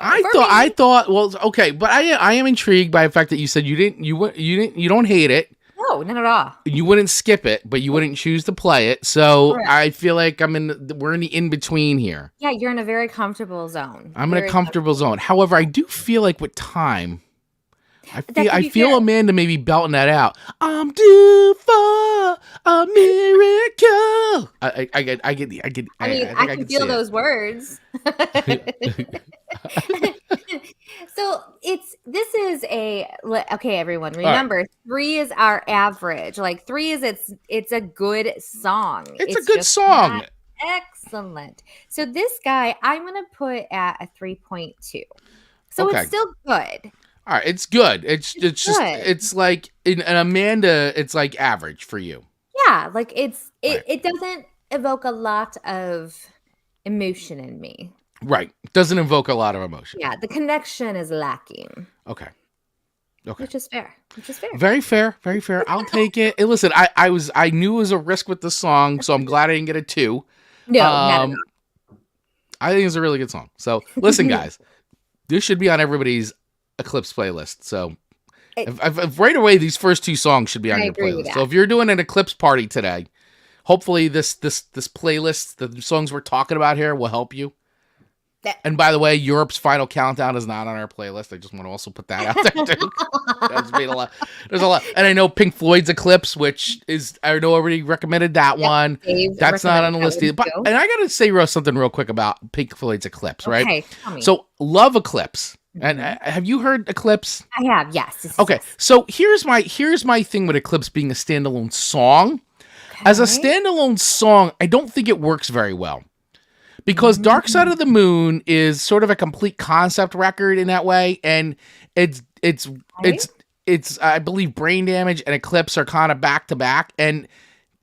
I thought. Well, okay, but I am intrigued by the fact that you said you don't hate it. No, not at all. You wouldn't skip it, but you wouldn't choose to play it. So correct. I feel like we're in the in between here. Yeah, you're in a very comfortable zone. I'm in a comfortable zone. However, I do feel like with time. I feel Amanda maybe belting that out. I'm due for a miracle. I can feel those words. So okay, everyone. Remember, right. 3 is our average. Like 3 is it's a good song. It's a good song. Excellent. So this guy, I'm going to put at a 3.2. So Okay. it's still good. All right, it's good. It's It's just good. it's like in an Amanda, it's like average for you. Yeah, like Right. it doesn't evoke a lot of emotion in me. Right. Doesn't invoke a lot of emotion. Yeah, the connection is lacking. Okay. Which is fair. Very fair. Very fair. I'll take it. Hey, listen, I knew it was a risk with the song, so I'm glad I didn't get a 2. No, not at all. I think it's a really good song. So listen, guys, this should be on everybody's Eclipse playlist. So if right away, these first 2 songs should be on your playlist. So if you're doing an Eclipse party today, hopefully this playlist, the songs we're talking about here, will help you. And by the way, Europe's Final Countdown is not on our playlist. I just want to also put that out there too. That's made a lot. There's a lot, and I know Pink Floyd's Eclipse, which is I know already recommended that one. That's not on the list either. But and I gotta say something real quick about Pink Floyd's Eclipse, right? Okay, tell me. So love Eclipse, and have you heard Eclipse? I have, yes. Okay, so here's my thing with Eclipse being a standalone song. Okay. As a standalone song, I don't think it works very well. Because Dark Side of the Moon is sort of a complete concept record in that way, and it's I believe Brain Damage and Eclipse are kind of back to back, and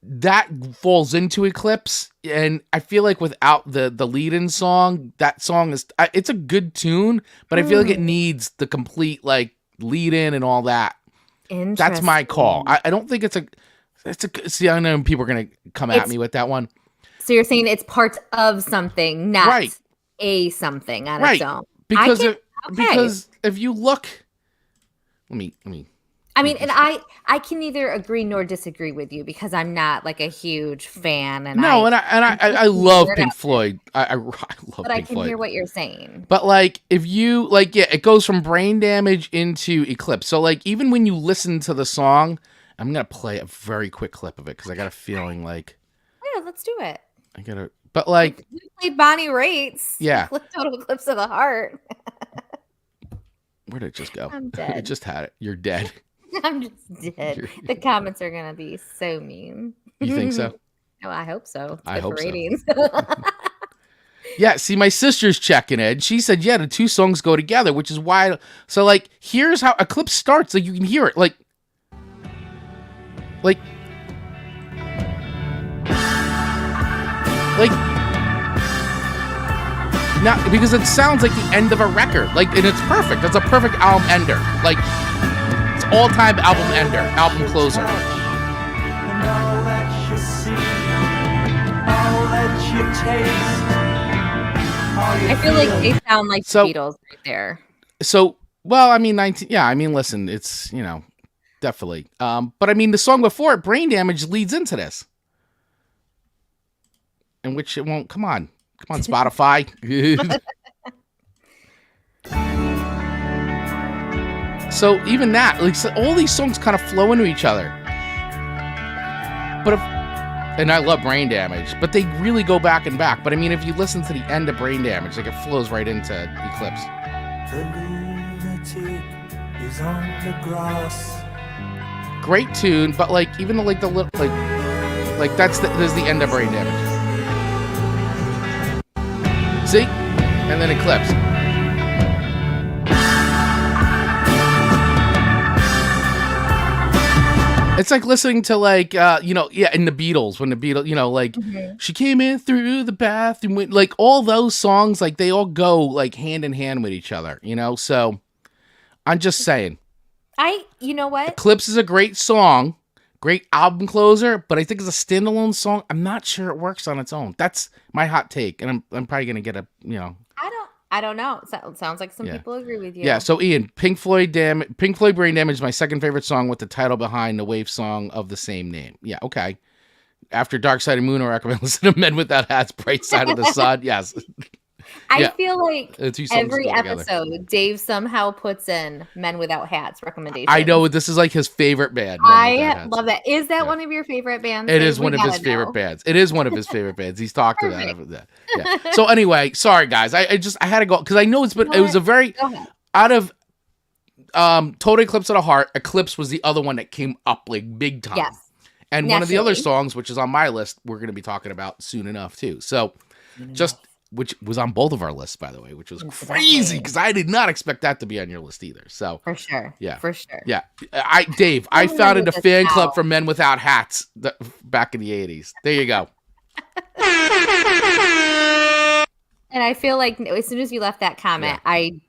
that falls into Eclipse. And I feel like without the lead-in song, that song is it's a good tune, but I feel like it needs the complete like lead-in and all that. That's my call. I don't think it's a see. I know people are gonna come at me with that one. So you're saying it's part of something, not a something on its own. Because if you look, let me. I mean, and I can neither agree nor disagree with you because I'm not like a huge fan. And I love Pink Floyd. I love Pink Floyd. But I can hear what you're saying. But like, if you like, it goes from Brain Damage into Eclipse. So like, even when you listen to the song, I'm gonna play a very quick clip of it because I got a feeling like. Yeah, let's do it. But like we played Bonnie Raitt's. Yeah. Total Eclipse of the Heart. Where did it just go? I'm dead. It just had it. You're dead. I'm just dead. The comments are gonna be so mean. You think so? Oh, I hope so. I hope so. Ratings. Yeah, see, my sister's checking it. She said, yeah, the 2 songs go together, which is why. So like, here's how Eclipse starts. Like you can hear it. Like. Now, because it sounds like the end of a record, like, and it's perfect. It's a perfect album ender, like, it's all-time album ender, album closer. I feel like they sound like the Beatles right there. So, well, I mean, listen, it's definitely. But I mean, the song before it, Brain Damage, leads into this. In which it won't. Come on, Spotify. So even that, like, so all these songs kind of flow into each other. And I love Brain Damage, but they really go back and back. But I mean, if you listen to the end of Brain Damage, like it flows right into Eclipse. The lunatic is on the grass. Great tune, but like even the little like there's the end of Brain Damage. See? And then Eclipse. It's like listening to like, in the Beatles, when the Beatles, she came in through the bathroom, like all those songs, like they all go like hand in hand with each other, so I'm just saying. You know what? Eclipse is a great song, great album closer, but I think as a standalone song, I'm not sure it works on its own. That's my hot take, and I'm probably gonna get I don't know. It sounds like some people agree with you. Yeah. So Ian, Pink Floyd Brain Damage is my second favorite song, with the title behind the Wave song of the same name. Yeah. Okay. After Dark Side of the Moon, I recommend listening to Men Without Hats, Bright Side of the Sun. Yes. I feel like every episode, Dave somehow puts in Men Without Hats recommendations. I know, this is like his favorite band. I love that. Is that one of your favorite bands? It is one of his favorite bands. It is one of his favorite bands. He's talked about that. Yeah. So anyway, sorry guys. I had to go because I know it was a very out of Total Eclipse of the Heart. Eclipse was the other one that came up like big time. Yes. And one of the other songs, which is on my list, we're going to be talking about soon enough too. So which was on both of our lists, by the way, which was crazy because I did not expect that to be on your list either. So for sure. Yeah. For sure. Yeah. Dave, I founded a fan club for men without hats back in the 80s. There you go. And I feel like as soon as you left that comment,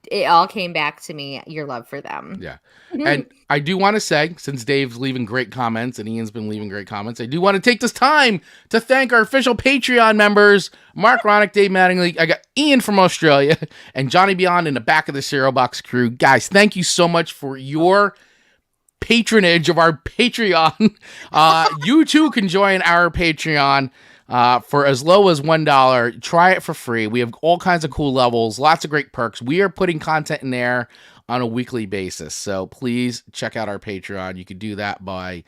it all came back to me, your love for them. Yeah. And I do want to say, since Dave's leaving great comments and Ian's been leaving great comments, I do want to take this time to thank our official Patreon members, Mark Ronick, Dave Mattingly. I got Ian from Australia and Johnny Beyond in the back of the Cereal Box crew. Guys, thank you so much for your patronage of our Patreon. You too can join our Patreon. For as low as $1, try it for free. We have all kinds of cool levels, lots of great perks. We are putting content in there on a weekly basis. So please check out our Patreon. You can do that by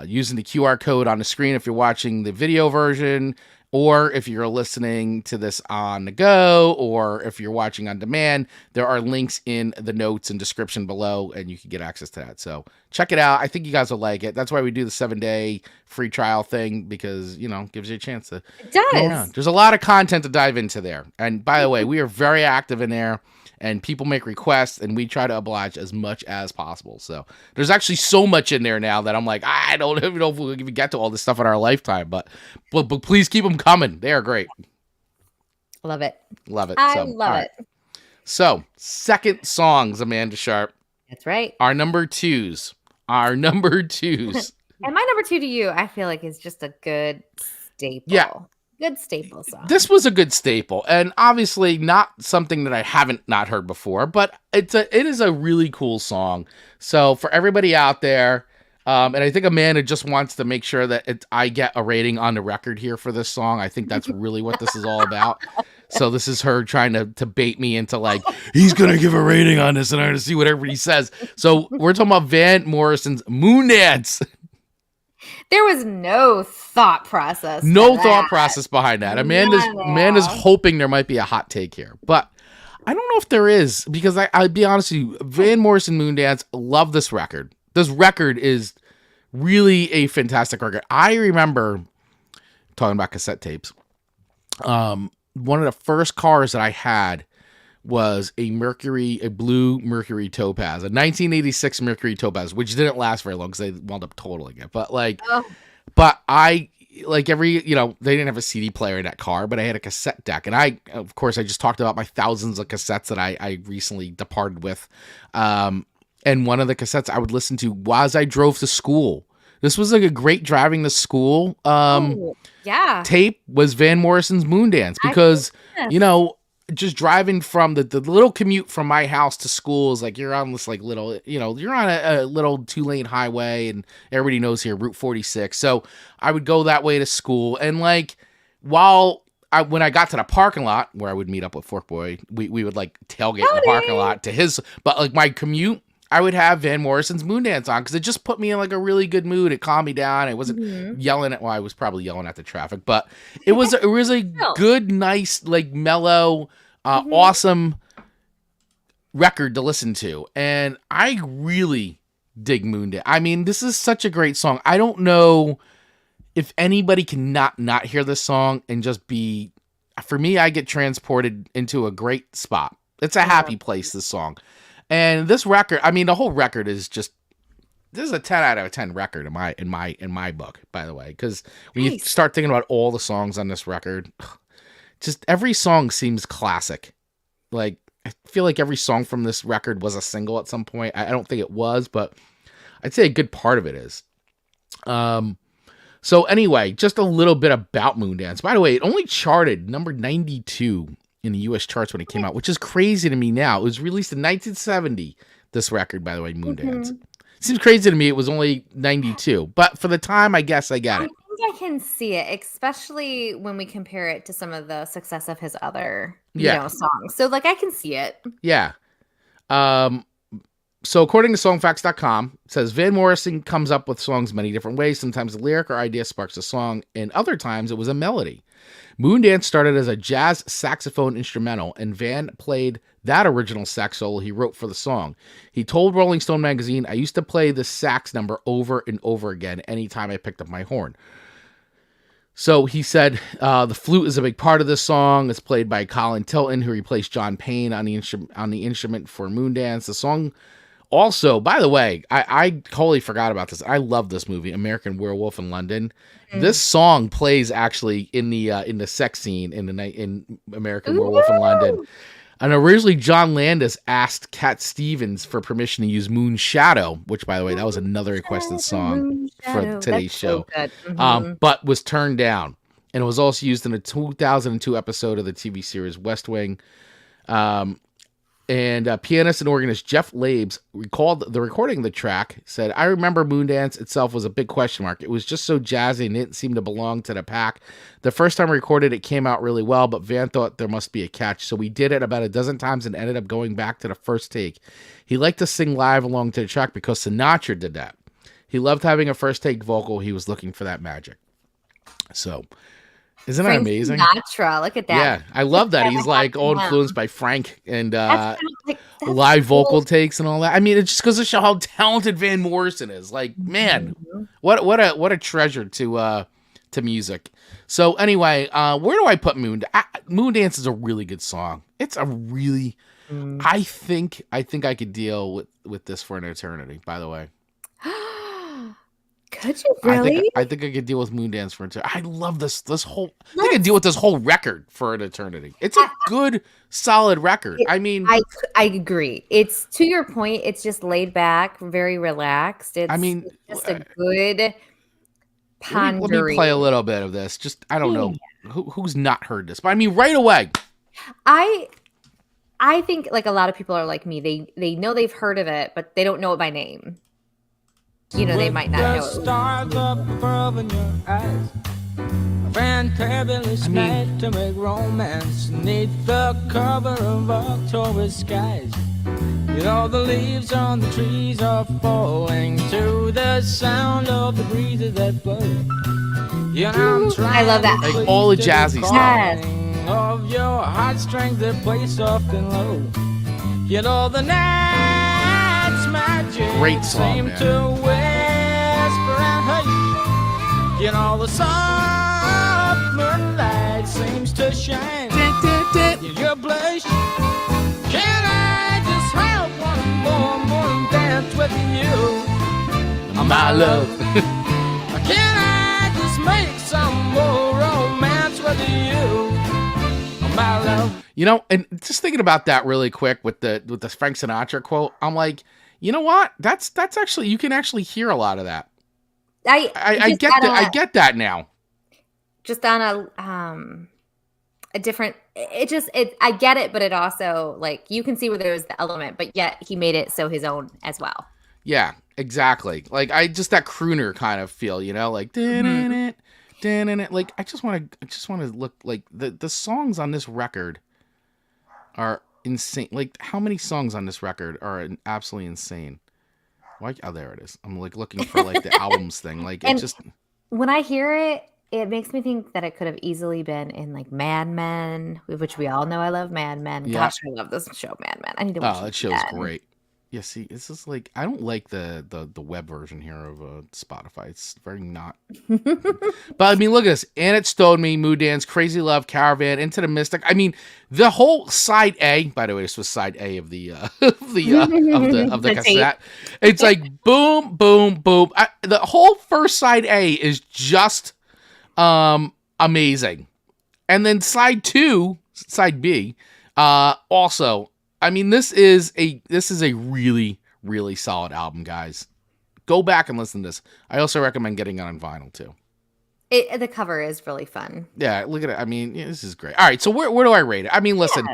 using the QR code on the screen if you're watching the video version, or if you're listening to this on the go, or if you're watching on demand. There are links in the notes and description below, and you can get access to that. So check it out. I think you guys will like it. That's why we do the 7-day free trial thing, because, gives you a chance to. It does. There's a lot of content to dive into there. And by the way, we are very active in there, and people make requests, and we try to oblige as much as possible. So there's actually so much in there now that I'm like, I don't even know if we'll even get to all this stuff in our lifetime, but please keep them coming. They are great. Love it. Love it. I love it. So, second songs, Amanda Sharp. That's right. Our number twos. And my number 2 to you, I feel like, is just a good staple. Yeah. Good staple song. This was a good staple, and obviously not something that I haven't not heard before, but it is a really cool song. So for everybody out there, and I think Amanda just wants to make sure that I get a rating on the record here for this song. I think that's really what this is all about. So this is her trying to bait me into like, he's going to give a rating on this and I'm going to see what everybody says. So we're talking about Van Morrison's Moondance. There was no thought process. No thought process behind that. Amanda's hoping there might be a hot take here, but I don't know if there is, because I'll be honest with you, Van Morrison Moondance, love this record. This record is really a fantastic record. I remember talking about cassette tapes. One of the first cars that I had was a blue Mercury Topaz, a 1986 Mercury Topaz, which didn't last very long because they wound up totaling it. But but I they didn't have a CD player in that car, but I had a cassette deck. And I just talked about my thousands of cassettes that I recently departed with. And one of the cassettes I would listen to as I drove to school. This was like a great driving to school tape was Van Morrison's Moondance, because, just driving from the little commute from my house to school is like, you're on this like little, you're on a little 2-lane highway, and everybody knows here, Route 46. So I would go that way to school. And like, when I got to the parking lot where I would meet up with Fork Boy, we would like tailgate in the parking lot to his, but like my commute, I would have Van Morrison's Moondance on because it just put me in like a really good mood. It calmed me down. I wasn't yelling at, I was probably yelling at the traffic, but it was a good, nice, like mellow, awesome record to listen to. And I really dig Moondance. I mean, this is such a great song. I don't know if anybody can not hear this song and just be, for me, I get transported into a great spot. It's a happy place, this song. And this record, I mean, the whole record is just, this is a 10 out of 10 record in my book, by the way, because when you start thinking about all the songs on this record, just every song seems classic. Like, I feel like every song from this record was a single at some point. I don't think it was, but I'd say a good part of it is. So anyway, just a little bit about Moondance. By the way, it only charted number 92 in the U.S. charts when it came out, which is crazy to me now. It was released in 1970, this record, by the way, Moondance. Seems crazy to me it was only 92, but for the time, I guess I got it. I think I can see it, especially when we compare it to some of the success of his other songs. So, like, I can see it. Yeah. So according to songfacts.com, it says Van Morrison comes up with songs many different ways. Sometimes a lyric or idea sparks a song, and other times it was a melody. Moondance started as a jazz saxophone instrumental, and Van played that original sax solo he wrote for the song. He told Rolling Stone magazine, "I used to play the sax number over and over again anytime I picked up my horn." So he said the flute is a big part of this song. It's played by Colin Tilton, who replaced John Payne on the instrument for Moondance. The song also, by the way, I totally forgot about this. I love this movie, American Werewolf in London. This song plays actually in the sex scene in American Werewolf in London. And originally, John Landis asked Cat Stevens for permission to use Moon Shadow, which, by the way, that was another requested song for today's show, but was turned down. And it was also used in a 2002 episode of the TV series West Wing. And pianist and organist Jeff Labes recalled the recording of the track, said, "I remember Moondance itself was a big question mark. It was just so jazzy and it didn't seem to belong to the pack. The first time we recorded it came out really well, but Van thought there must be a catch. So we did it about a dozen times and ended up going back to the first take. He liked to sing live along to the track because Sinatra did that. He loved having a first take vocal. He was looking for that magic." So... Isn't that amazing? Sinatra, look at that. Yeah, I love that. He's like all influenced by Frank and live vocal takes and all that. I mean, it just goes to show how talented Van Morrison is. Like, man, what a treasure to music. So anyway, where do I put Moondance is a really good song. It's a really, I think I could deal with this for an eternity. By the way. Could you really? I think I could deal with Moondance for an eternity. I love this whole. I think I could deal with this whole record for an eternity. It's a good, solid record. I mean, I agree. It's to your point. It's just laid back, very relaxed. It's just a good pondering. Let me play a little bit of this. Just I don't know who's not heard this, but I mean, right away. I think like a lot of people are like me. They know they've heard of it, but they don't know it by name. You know, they might not know it. Stars up above in your eyes. A fantabulous night to make romance neath the cover of October skies. You know the leaves on the trees are falling to the sound of the breezes that blow. You know, I love that. Like all the jazzy stuff. Of your heartstrings that play soft and low. You know the night's magic. Great song, man. To whisper and hush. You know the soft moonlight seems to shine. You blush. Can I just have one more Moondance with you, my love? Can I just make some more romance with you, my love? You know, and just thinking about that really quick with the Frank Sinatra quote, I'm like, you know what? That's actually, you can actually hear a lot of that. I get that now. Just on a different. I get it, but it also like you can see where there's the element, but yet he made it so his own as well. Yeah, exactly. Like just that crooner kind of feel, you know, like like I just want to look like the songs on this record are insane. Like how many songs on this record are absolutely insane? Like there it is. I'm like looking for like the albums thing. Like it just when I hear it, it makes me think that it could have easily been in like Mad Men, which we all know I love Mad Men. Yeah. Gosh, I love this show, Mad Men. I need to watch that show's great. Yeah, see, it's just like I don't like the web version here of Spotify. It's very not. But I mean, look at this: And It Stoned Me, Moondance, Crazy Love, Caravan, Into the Mystic. I mean, the whole side A. By the way, this was side A of the of the cassette. It's like boom, boom, boom. The whole first side A is just amazing, and then side B, also. I mean, this is a really, really solid album, guys. Go back and listen to this. I also recommend getting it on vinyl too. The cover is really fun. Yeah, look at it. I mean, yeah, this is great. All right, so where do I rate it? I mean, listen,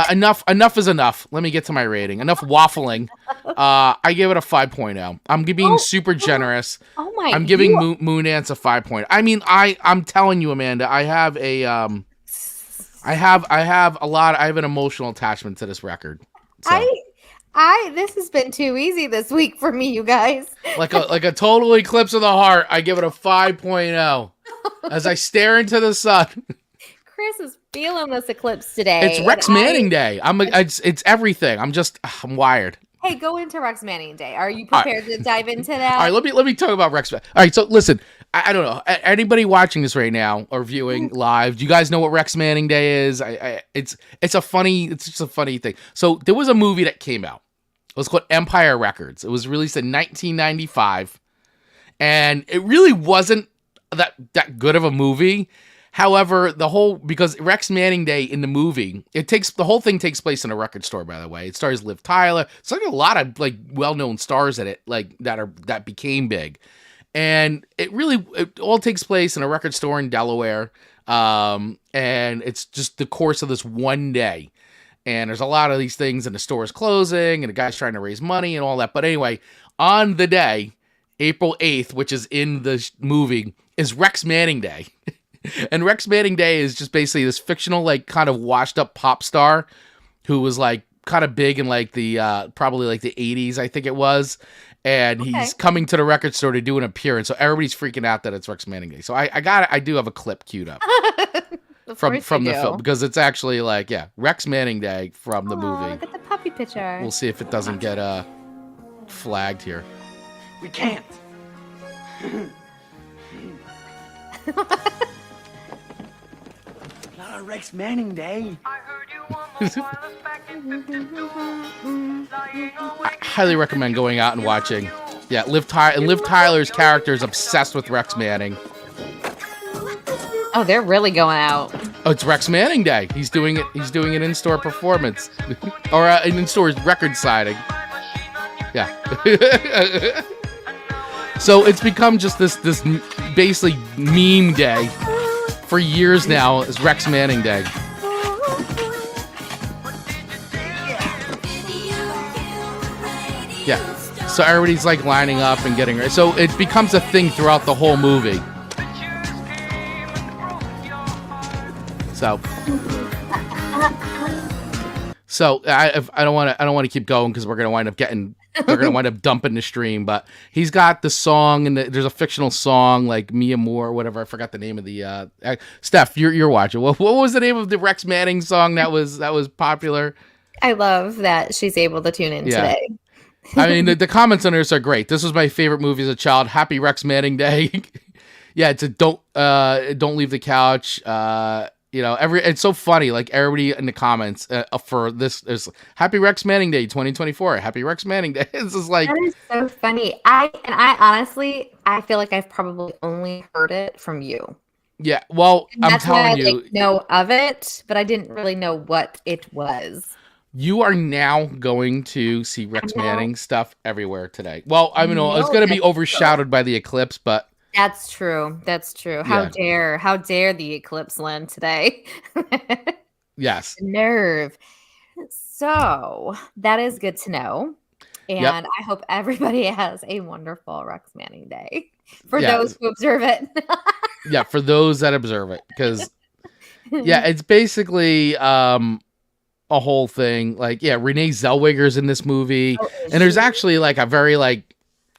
enough is enough. Let me get to my rating. Enough waffling. I give it a 5.0. I'm being super generous. Oh my! I'm giving Moondance a 5.0. I mean, I'm telling you, Amanda, I have I have an emotional attachment to this record. So. This has been too easy this week for me, you guys. Like a total eclipse of the heart. I give it a 5.0 as I stare into the sun. Chris is feeling this eclipse today. It's Rex Manning Day. It's everything. I'm wired. Hey, go into Rex Manning Day. Are you prepared to dive into that? All right, let me talk about Rex. All right, so listen, I don't know anybody watching this right now or viewing live. Do you guys know what Rex Manning Day is? It's just a funny thing. So there was a movie that came out. It was called Empire Records. It was released in 1995, and it really wasn't that good of a movie. However, because Rex Manning Day in the movie, the whole thing takes place in a record store, by the way. It stars Liv Tyler. It's like a lot of like well-known stars in it, like that became big. And it all takes place in a record store in Delaware. And it's just the course of this one day. And there's a lot of these things, and the store is closing, and the guy's trying to raise money and all that. But anyway, on the day, April 8th, which is in the movie, is Rex Manning Day. And Rex Manning Day is just basically this fictional, like, kind of washed up pop star who was like kind of big in like the probably like the 80s, I think it was. And he's coming to the record store to do an appearance. So everybody's freaking out that it's Rex Manning Day. So I do have a clip queued up from the film, because it's actually like, Rex Manning Day from the movie. Look at the puppy picture. We'll see if it doesn't get flagged here. We can't. Not on Rex Manning Day. I highly recommend going out and watching. Yeah, Liv Tyler's character is obsessed with Rex Manning. Oh, they're really going out. Oh, it's Rex Manning Day. He's doing it. He's doing an in-store performance, or an in-store record signing. Yeah. So it's become just this basically meme day for years now. Is Rex Manning Day. Yeah. So everybody's like lining up and getting ready. So it becomes a thing throughout the whole movie. So I don't want to keep going because we're gonna wind up dumping the stream. But he's got the song, and there's a fictional song like Mia Moore or whatever. I forgot the name of the. Steph, you're watching. What was the name of the Rex Manning song that was popular? I love that she's able to tune in today. I mean, the comments on this are great. This was my favorite movie as a child. Happy Rex Manning Day. Yeah, it's a don't leave the couch. It's so funny. Like everybody in the comments for this is Happy Rex Manning Day 2024. Happy Rex Manning Day. It's just like, that is so funny. I honestly feel like I've probably only heard it from you. Yeah, well, I'm telling you, know of it, but I didn't really know what it was. You are now going to see Rex Manning stuff everywhere today. Well, I mean, it's going to be overshadowed by the eclipse, but. That's true. How dare the eclipse land today? Yes. Nerve. So that is good to know. And I hope everybody has a wonderful Rex Manning Day for those who observe it. Yeah, for those that observe it. Because, it's basically a whole thing. Like, Renee Zellweger's in this movie. And there's actually like a very like,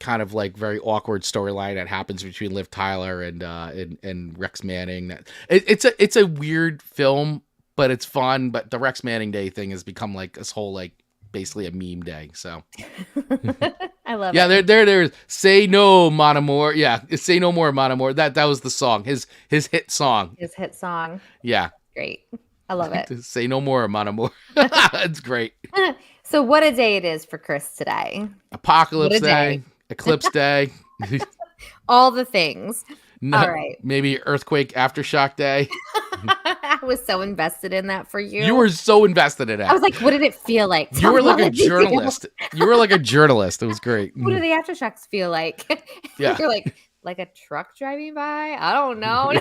kind of like very awkward storyline that happens between Liv Tyler and Rex Manning. It's a weird film, but it's fun. But the Rex Manning Day thing has become like this whole like basically a meme day. So I love it. Yeah, there's Say No Mon Amour. Yeah, Say No More Mon Amour. That was the song. His hit song. His hit song. Yeah. Great. I love it. Say No More Mon Amour. It's great. So what a day it is for Chris today. Apocalypse Day. Eclipse Day. All the things. All right. Maybe Earthquake Aftershock Day. I was so invested in that for you. You were so invested in it. I was like, what did it feel like? You were like a journalist. You were like a journalist. It was great. What do the aftershocks feel like? Yeah. You're like a truck driving by? I don't know.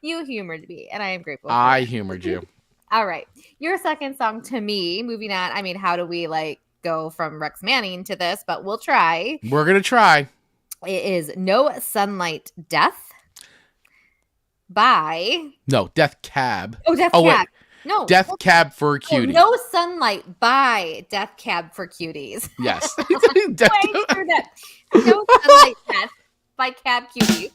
You humored me, and I am grateful. I humored you. All right. Your second song to me, moving on. I mean, how do we go from Rex Manning to this? But we'll try. We're going to try. It is No Sunlight Death by... No, Death Cab. Oh, Death Cab. Wait. No. Death Cab for Cuties. No Sunlight by Death Cab for Cuties. Yes. Wait, that. No Sunlight Death by Cab Cuties.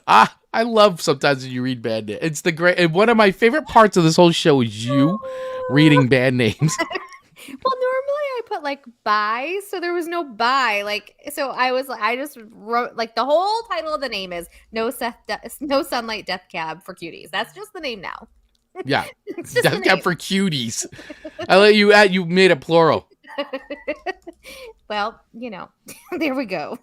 I love sometimes when you read band names. It's the great, and one of my favorite parts of this whole show is you reading band names. Well, normally I put like by, so there was no by. Like, so I just wrote like the whole title of the name is No Sunlight Death Cab for Cuties. That's just the name now. Yeah, Death Cab for Cuties. I let you add. You made it plural. Well, there we go.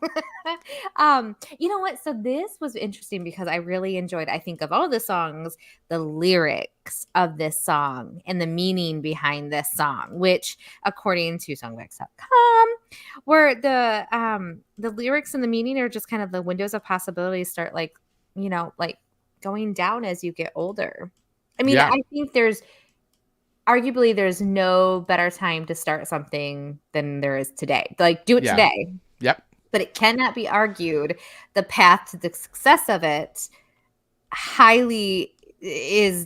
You know what? So this was interesting because I really enjoyed, I think of all the songs, the lyrics of this song and the meaning behind this song, which according to songvex.com, where the lyrics and the meaning are just kind of the windows of possibilities start like going down as you get older. I mean, I think arguably there's no better time to start something than there is today. Like, do it today. Yep. But it cannot be argued the path to the success of it highly is,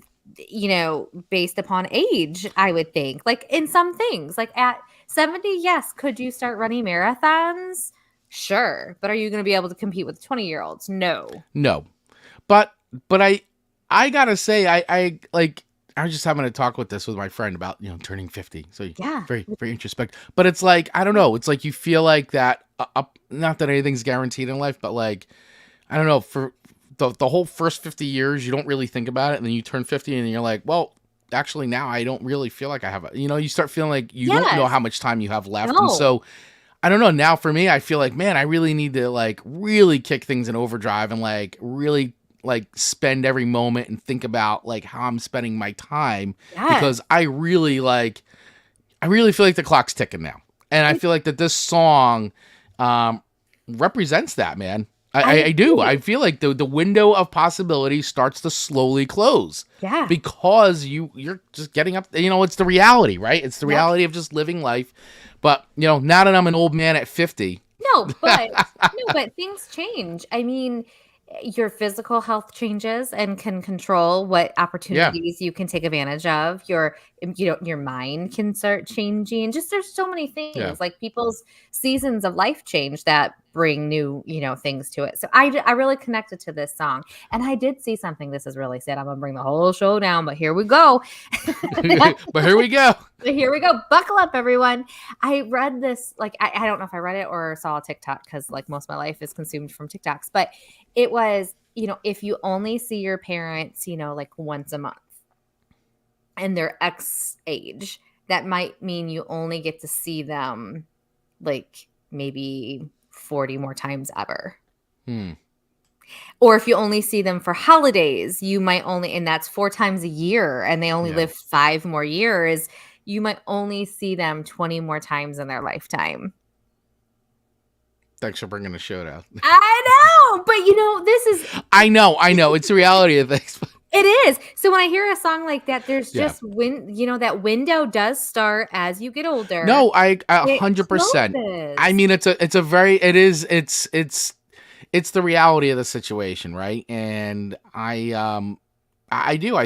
based upon age, I would think. Like in some things, like at 70, yes, could you start running marathons? Sure. But are you going to be able to compete with 20-year-olds? No. But I gotta say, I was just having a talk with my friend about, turning 50. So very, very introspective. But it's like, I don't know. It's like you feel like that not that anything's guaranteed in life, but like, I don't know, for the whole first 50 years, you don't really think about it. And then you turn 50 and you're like, well, actually now I don't really feel like I have you start feeling like you don't know how much time you have left. No. And so I don't know. Now for me, I feel like, man, I really need to like really kick things in overdrive and like really like spend every moment and think about like how I'm spending my time because I really feel like the clock's ticking now. And I feel like that this song represents that, man. I do. I feel like the window of possibility starts to slowly close. Yeah. Because you're just getting up, it's the reality, right? It's the reality of just living life. But, now that I'm an old man at 50. But things change. I mean, your physical health changes and can control what opportunities you can take advantage of. Your mind can start changing. Just there's so many things like people's seasons of life change that bring new, things to it. So I really connected to this song, and I did see something. This is really sad. I'm gonna bring the whole show down, but here we go. Here we go. Buckle up, everyone. I read this, like, I don't know if I read it or saw a TikTok because like most of my life is consumed from TikToks, but it was, if you only see your parents, like once a month and they're X age, that might mean you only get to see them like maybe 40 more times ever. Or if you only see them for holidays, you might only, and that's 4 times a year, and they only live 5 more years, you might only see them 20 more times in their lifetime. Thanks for bringing the show down. I know, but this is... I know. It's the reality of things. It is. So when I hear a song like that, there's just that window does start as you get older. No, I 100%. I mean, it's the reality of the situation, right? And I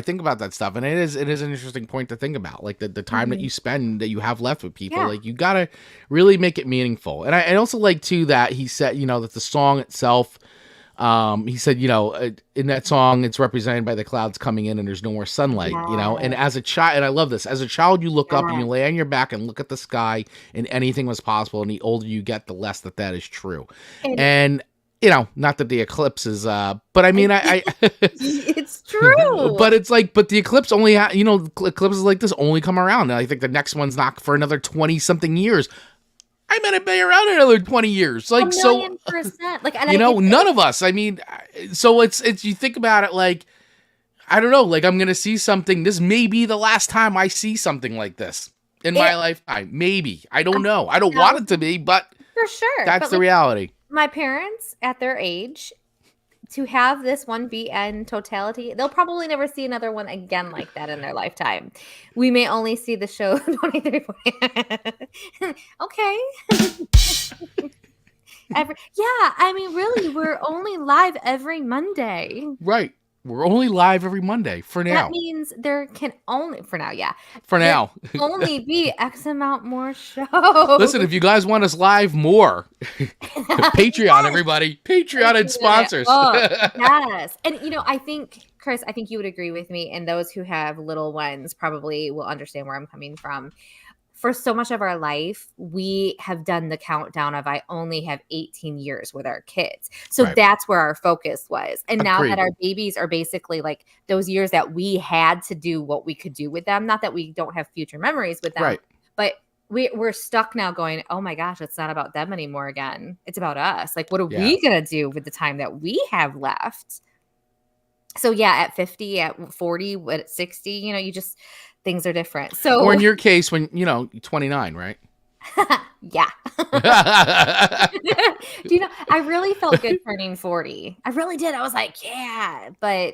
think about that stuff, and it is an interesting point to think about, like the time that you spend, that you have left with people. Like you gotta really make it meaningful. And I also like too that he said, that the song itself, he said, in that song, it's represented by the clouds coming in and there's no more sunlight, and as a child, and I love this, as a child, you look up and you lay on your back and look at the sky and anything was possible. And the older you get, the less that is true. And not that the eclipse is, but I mean, I it's true. But it's like, but the eclipse only, eclipses like this only come around. And I think the next one's not for another 20 something years. I'm gonna be around another 20 years. Like, 1,000,000%. Like, none of us. I mean, so it's you think about it, like, I don't know, like I'm gonna see something. This may be the last time I see something like this in my lifetime. Maybe. I don't know. I don't want it to be, but for sure, that's the reality. My parents at their age, to have this one be in totality, they'll probably never see another one again like that in their lifetime. We may only see the show 23. Okay. I mean, really, we're only live every Monday. Right. We're only live every Monday for now. That means there can only, for now, yeah. For now. only be X amount more shows. Listen, if you guys want us live more, Patreon, everybody. Patreon and sponsors. Oh, yes. And, I think, Chris, you would agree with me. And those who have little ones probably will understand where I'm coming from. For so much of our life, we have done the countdown of I only have 18 years with our kids. So that's where our focus was. And now that our babies are basically like those years that we had to do what we could do with them. Not that we don't have future memories with them, but we're stuck now going, oh my gosh, it's not about them anymore again. It's about us. Like, what are we going to do with the time that we have left? So at 50, at 40, at 60, you just... things are different. So, or in your case, when 29, right? Yeah. I really felt good turning 40. I really did. I was like, yeah, but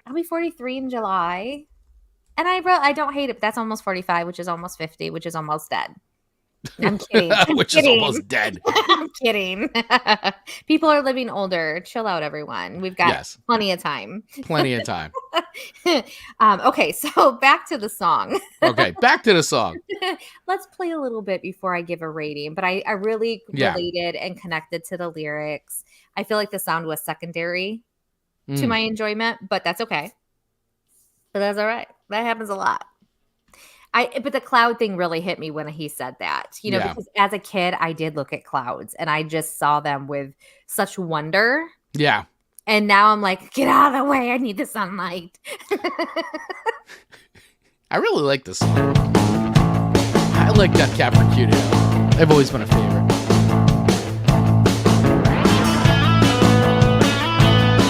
I'll be 43 in July, and I don't hate it. But that's almost 45, which is almost 50, which is almost dead. I'm kidding. Which is almost dead. I'm kidding. People are living older. Chill out, everyone. We've got plenty of time. Plenty of time. Okay, so back to the song. Back to the song. Let's play a little bit before I give a rating. But I really related and connected to the lyrics. I feel like the sound was secondary to my enjoyment, but that's okay. But that's all right. That happens a lot. But the cloud thing really hit me when he said that, because as a kid, I did look at clouds and I just saw them with such wonder. Yeah. And now I'm like, get out of the way. I need the sunlight. I really like this song. I like Death Cab for Cutie. They've always been a favorite.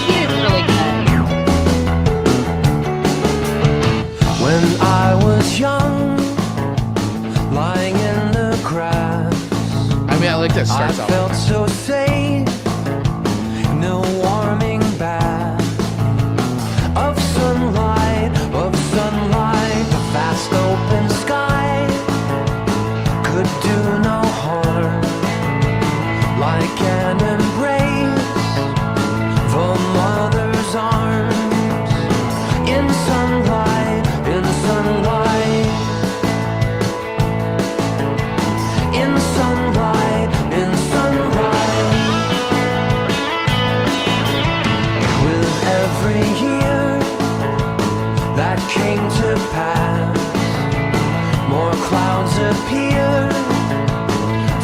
He is really good. When I was young, lying in the grass, I like that starts off. I felt so safe, no warming bath of sunlight, the vast open sky could do no harm, like an embrace from mother's arms, in sunlight, in sunlight, in sunlight, in sunlight. With every year that came to pass, more clouds appeared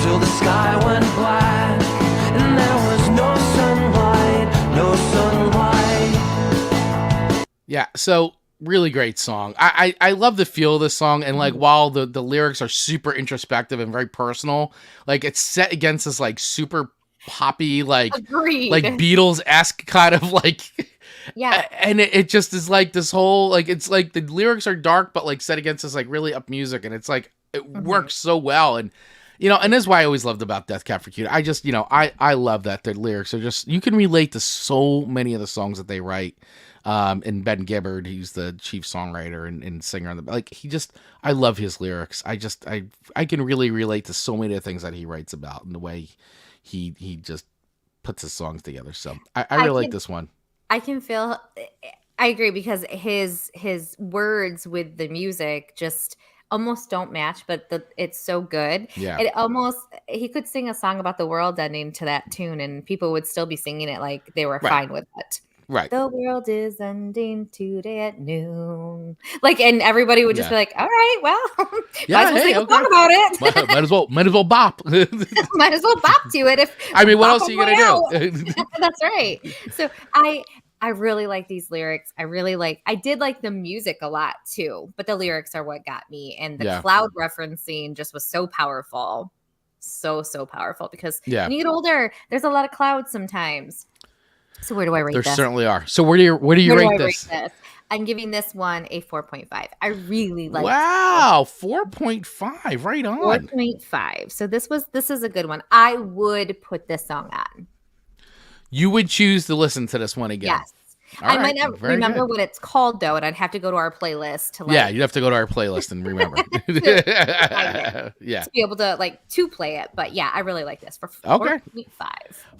till the sky went black, and there was no sunlight, no sunlight. Yeah, so really great song. I love the feel of this song, and like while the lyrics are super introspective and very personal, like it's set against this like super poppy like Beatles-esque kind of like and it just is like this whole like it's like the lyrics are dark but like set against this like really up music, and it's like it works so well. And and that's why I always loved about Death Cab for Cutie. I just I love that their lyrics are just, you can relate to so many of the songs that they write. And Ben Gibbard, he's the chief songwriter and singer on the, like, I love his lyrics. I can really relate to so many of the things that he writes about and the way he just puts his songs together. So I really like this one. I agree, because his words with the music just almost don't match, but it's so good. Yeah. He could sing a song about the world ending to that tune and people would still be singing it like they were fine with it. Right. The world is ending today at noon. Like, and everybody would just be like, all right, well, might as well sing a song about it. might as well bop. Might as well bop to it. What else are you going to do? That's right. So I really like these lyrics. I did like the music a lot too, but the lyrics are what got me. And the cloud referencing just was so powerful. So powerful, because when you get older, there's a lot of clouds sometimes. So where do I rate this? There certainly are. So where do you rate this? I'm giving this one a 4.5. I really like. Wow, 4.5, right on. 4.5. So this is a good one. I would put this song on. You would choose to listen to this one again. Yes. I might not remember what it's called though, and I'd have to go to our playlist to you'd have to go to our playlist and remember. to be able to to play it. But yeah, I really like this for 4.5.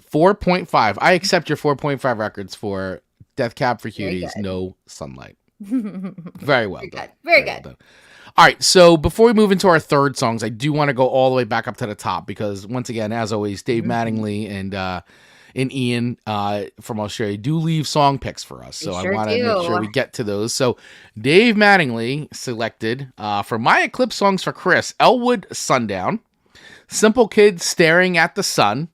4.5. I accept your 4.5 records for Death Cab for Very Cuties, good. No Sunlight. Very well done. Very good. Well done. All right, so before we move into our third songs, I do want to go all the way back up to the top because, once again, as always, Dave Mattingly and Ian from Australia do leave song picks for us. So I want to make sure we get to those. So Dave Mattingly selected for my Eclipse songs for Chris, Elwood Sundown, Simple Kids Staring at the Sun,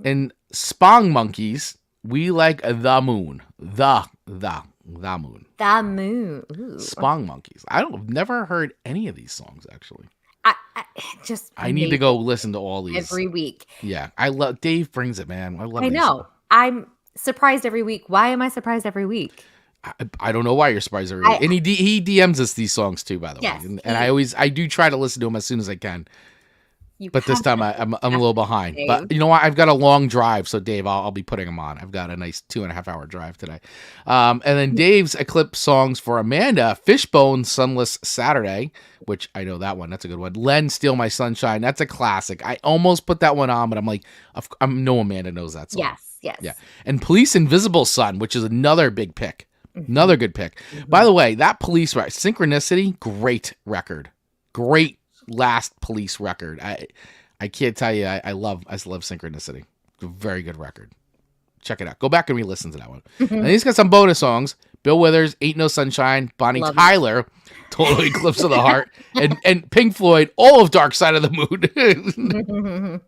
and Spong Monkeys, We Like the Moon. The Moon. The Moon. Ooh. Spong Monkeys. I've never heard any of these songs, actually. I need to go listen to all these every week. Yeah, I love Dave brings it, man. I love. I know. I'm surprised every week. Why am I surprised every week? I don't know why you're surprised every week. And he DMs us these songs too, by the way. And I do try to listen to them as soon as I can. But this time I'm a little behind. Dave. But you know what? I've got a long drive, so Dave, I'll be putting them on. I've got a nice 2.5 hour drive today. And then Dave's Eclipse songs for Amanda: Fishbone, Sunless Saturday, which I know that one. That's a good one. Len, Steal My Sunshine. That's a classic. I almost put that one on, but I'm like, no Amanda knows that song. Yes. Yeah. And Police Invisible Sun, which is another big pick. Another good pick. By the way, that Police Synchronicity, great record. Great last Police record. I can't tell you, I love Synchronicity. It's a very good record. Check it out. Go back and re-listen to that one. And he's got some bonus songs. Bill Withers, Ain't No Sunshine, Bonnie Tyler, Total Eclipse of the Heart, and Pink Floyd, all of Dark Side of the Moon.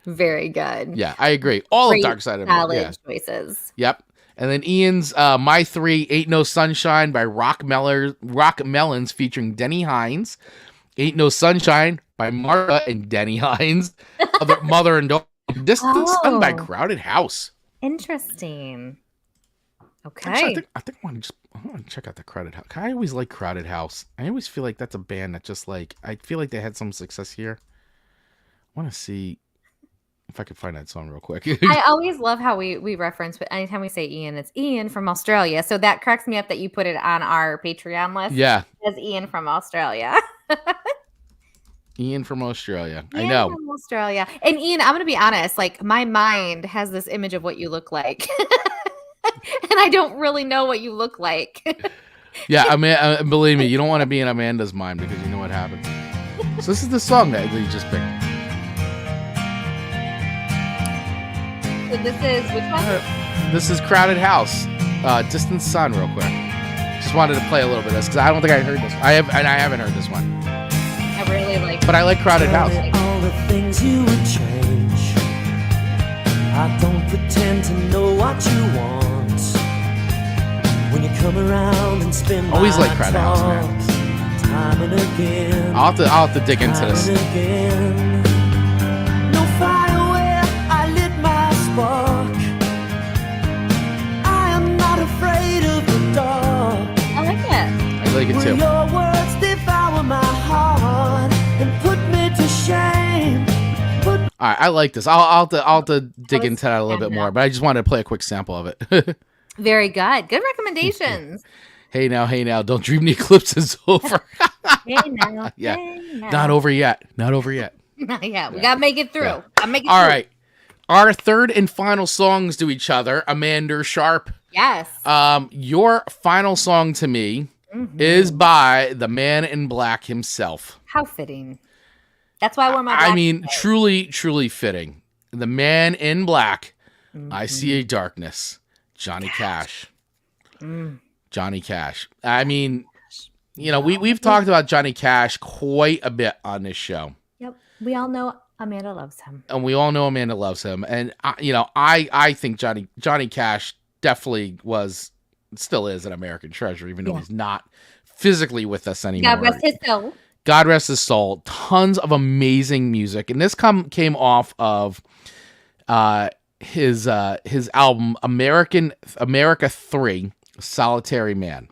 Very good. Yeah, I agree. All of Dark Side of the Moon. Valid choices. Yep. And then Ian's My Three, Ain't No Sunshine by Rock Melons featuring Denny Hines. Ain't No Sunshine by Martha and Denny Hines. Mother and Daughter. Distant Sun by Crowded House. Interesting. Okay. Actually, I think I want to check out the Crowded House. I always like Crowded House. I always feel like that's a band that just I feel like they had some success here. I want to see if I could find that song real quick. I always love how we reference, but anytime we say Ian, it's Ian from Australia. So that cracks me up that you put it on our Patreon list. Yeah. As Ian from Australia. Ian from Australia. I know. From Australia. And Ian, I'm going to be honest, my mind has this image of what you look like. And I don't really know what you look like. Yeah, I mean, believe me, you don't want to be in Amanda's mind because you know what happens. So this is the song that you just picked. So this is which one? This is Crowded House, Distant Sun, real quick. Just wanted to play a little bit of this because I don't think I heard this. I haven't heard this one. I really like. But I like Crowded House. All the things you would change. I don't pretend to know what you want. When you come around and spend always like Crowded House, man. Time and again. I'll have to dig into this. No fire where I lit my spark. I am not afraid of the dark. I like it. I like it too. Your words devour my heart and put me to shame. All right, I like this. I'll have to dig into that a little bit more, but I just wanted to play a quick sample of it. Very good. Good recommendations. Hey now, don't dream the eclipse is over. Hey now. Yeah. Hey now. Not over yet. Yeah, we gotta make it through. Yeah. All right. Our third and final songs to each other, Amanda Sharp. Yes. Your final song to me is by the Man in Black himself. How fitting. That's why I wore my black today. Truly fitting. The Man in Black. I See a Darkness. Johnny Cash. Johnny Cash. I mean, we've talked about Johnny Cash quite a bit on this show. Yep. We all know Amanda loves him. And we all know Amanda loves him. And, I think Johnny Cash definitely still is an American treasure, even though he's not physically with us anymore. God rest his soul. God rest his soul. Tons of amazing music. And this came off of his album America 3, Solitary Man.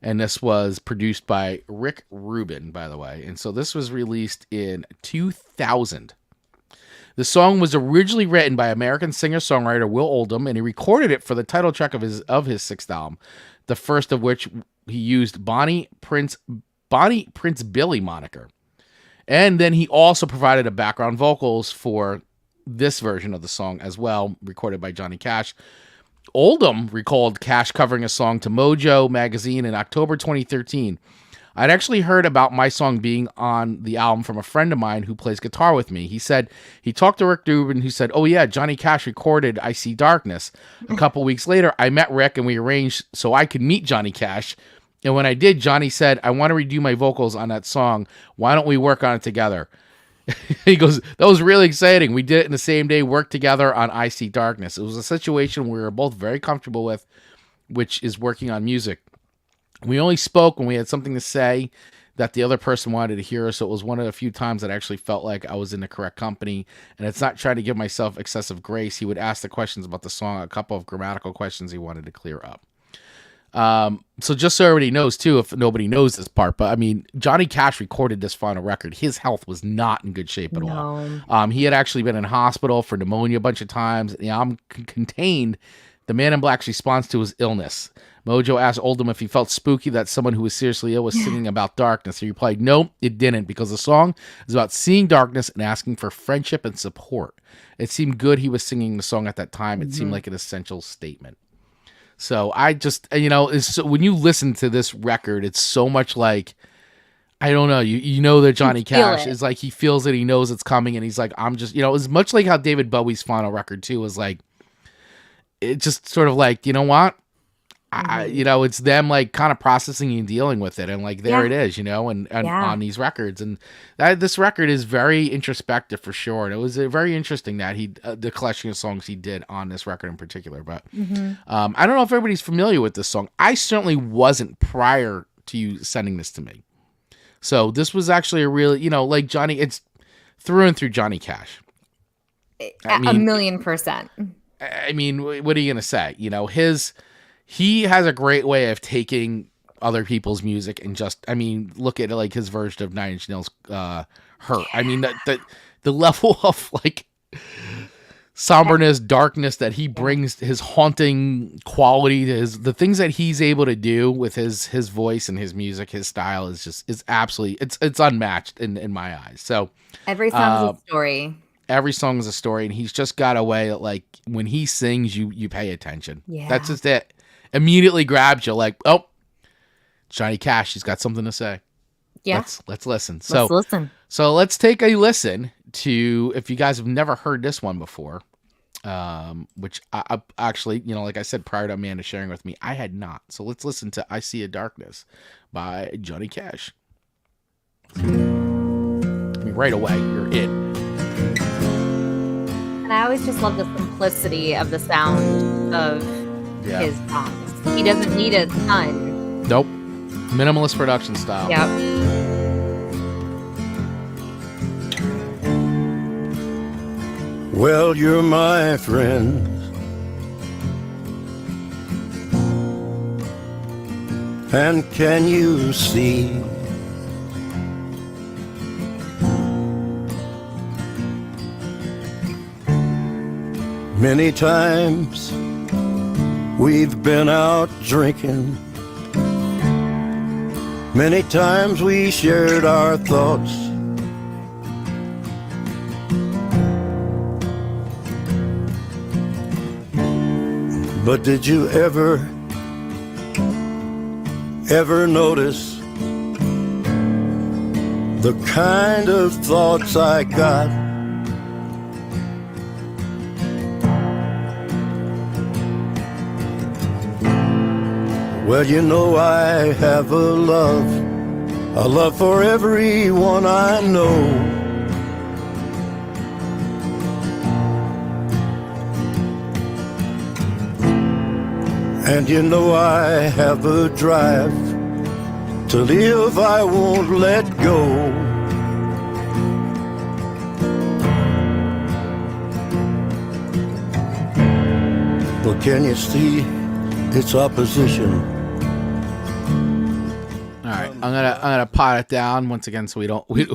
And this was produced by Rick Rubin, by the way. And so this was released in 2000. The song was originally written by American singer-songwriter Will Oldham, and he recorded it for the title track of his sixth album, the first of which he used Bonnie Prince Billy moniker. And then he also provided a background vocals for this version of the song as well, recorded by Johnny Cash. Oldham recalled Cash covering a song to Mojo magazine in October 2013. I'd actually heard about my song being on the album from a friend of mine who plays guitar with me. He said he talked to Rick Rubin, who said, "Oh yeah, Johnny Cash recorded I See Darkness." A couple weeks later, I met Rick and we arranged so I could meet Johnny Cash. And when I did, Johnny said, "I want to redo my vocals on that song. Why don't we work on it together?" He goes, "That was really exciting. We did it in the same day, worked together on I See Darkness. It was a situation we were both very comfortable with, which is working on music. We only spoke when we had something to say that the other person wanted to hear, so it was one of the few times that I actually felt like I was in the correct company, and it's not trying to give myself excessive grace. He would ask the questions about the song, a couple of grammatical questions he wanted to clear up." So just so everybody knows too, if nobody knows this part, but I mean, Johnny Cash recorded this final record. His health was not in good shape at all. He had actually been in hospital for pneumonia a bunch of times. The album contained the Man in Black's response to his illness. Mojo asked Oldham if he felt spooky that someone who was seriously ill was singing about darkness. He replied, "No, it didn't, because the song is about seeing darkness and asking for friendship and support. It seemed good he was singing the song at that time. It seemed like an essential statement." So I just, when you listen to this record, it's so much like, I don't know, you know that Johnny Cash is like, he feels it, he knows it's coming, and he's like, I'm just, it's much like how David Bowie's final record too was like, it just sort of like, you know what? It's them like kind of processing and dealing with it, and like there it is, and on these records, and this record is very introspective for sure, and it was very interesting that the collection of songs he did on this record in particular. But I don't know if everybody's familiar with this song. I certainly wasn't prior to you sending this to me, so this was actually a really, like Johnny, it's through and through Johnny Cash. A 1,000,000%. I mean, what are you gonna say? He has a great way of taking other people's music and just, look at like his version of Nine Inch Nails' Hurt. I mean, the level of like somberness, darkness that he brings, his haunting quality, the things that he's able to do with his voice and his music, his style is absolutely, it's unmatched in my eyes. So every song's a story. Every song is a story, and he's just got a way that, like, when he sings, you pay attention. Yeah. That's just it. Immediately grabs you, like, oh, Johnny Cash, he's got something to say. Yeah. Let's listen. Let's listen. So let's take a listen to, if you guys have never heard this one before, which I actually, like I said, prior to Amanda sharing with me, I had not. So let's listen to I See a Darkness by Johnny Cash. Right away, you're in. And I always just love the simplicity of the sound of his songs. He doesn't need a ton. Nope. Minimalist production style. Yep. Well, you're my friend. And can you see? Many times we've been out drinking. Many times we shared our thoughts. But did you ever notice the kind of thoughts I got? Well, I have a love for everyone I know. And I have a drive to live I won't let go. But can you see its opposition? All right, I'm gonna pot it down once again, so we don't. I'm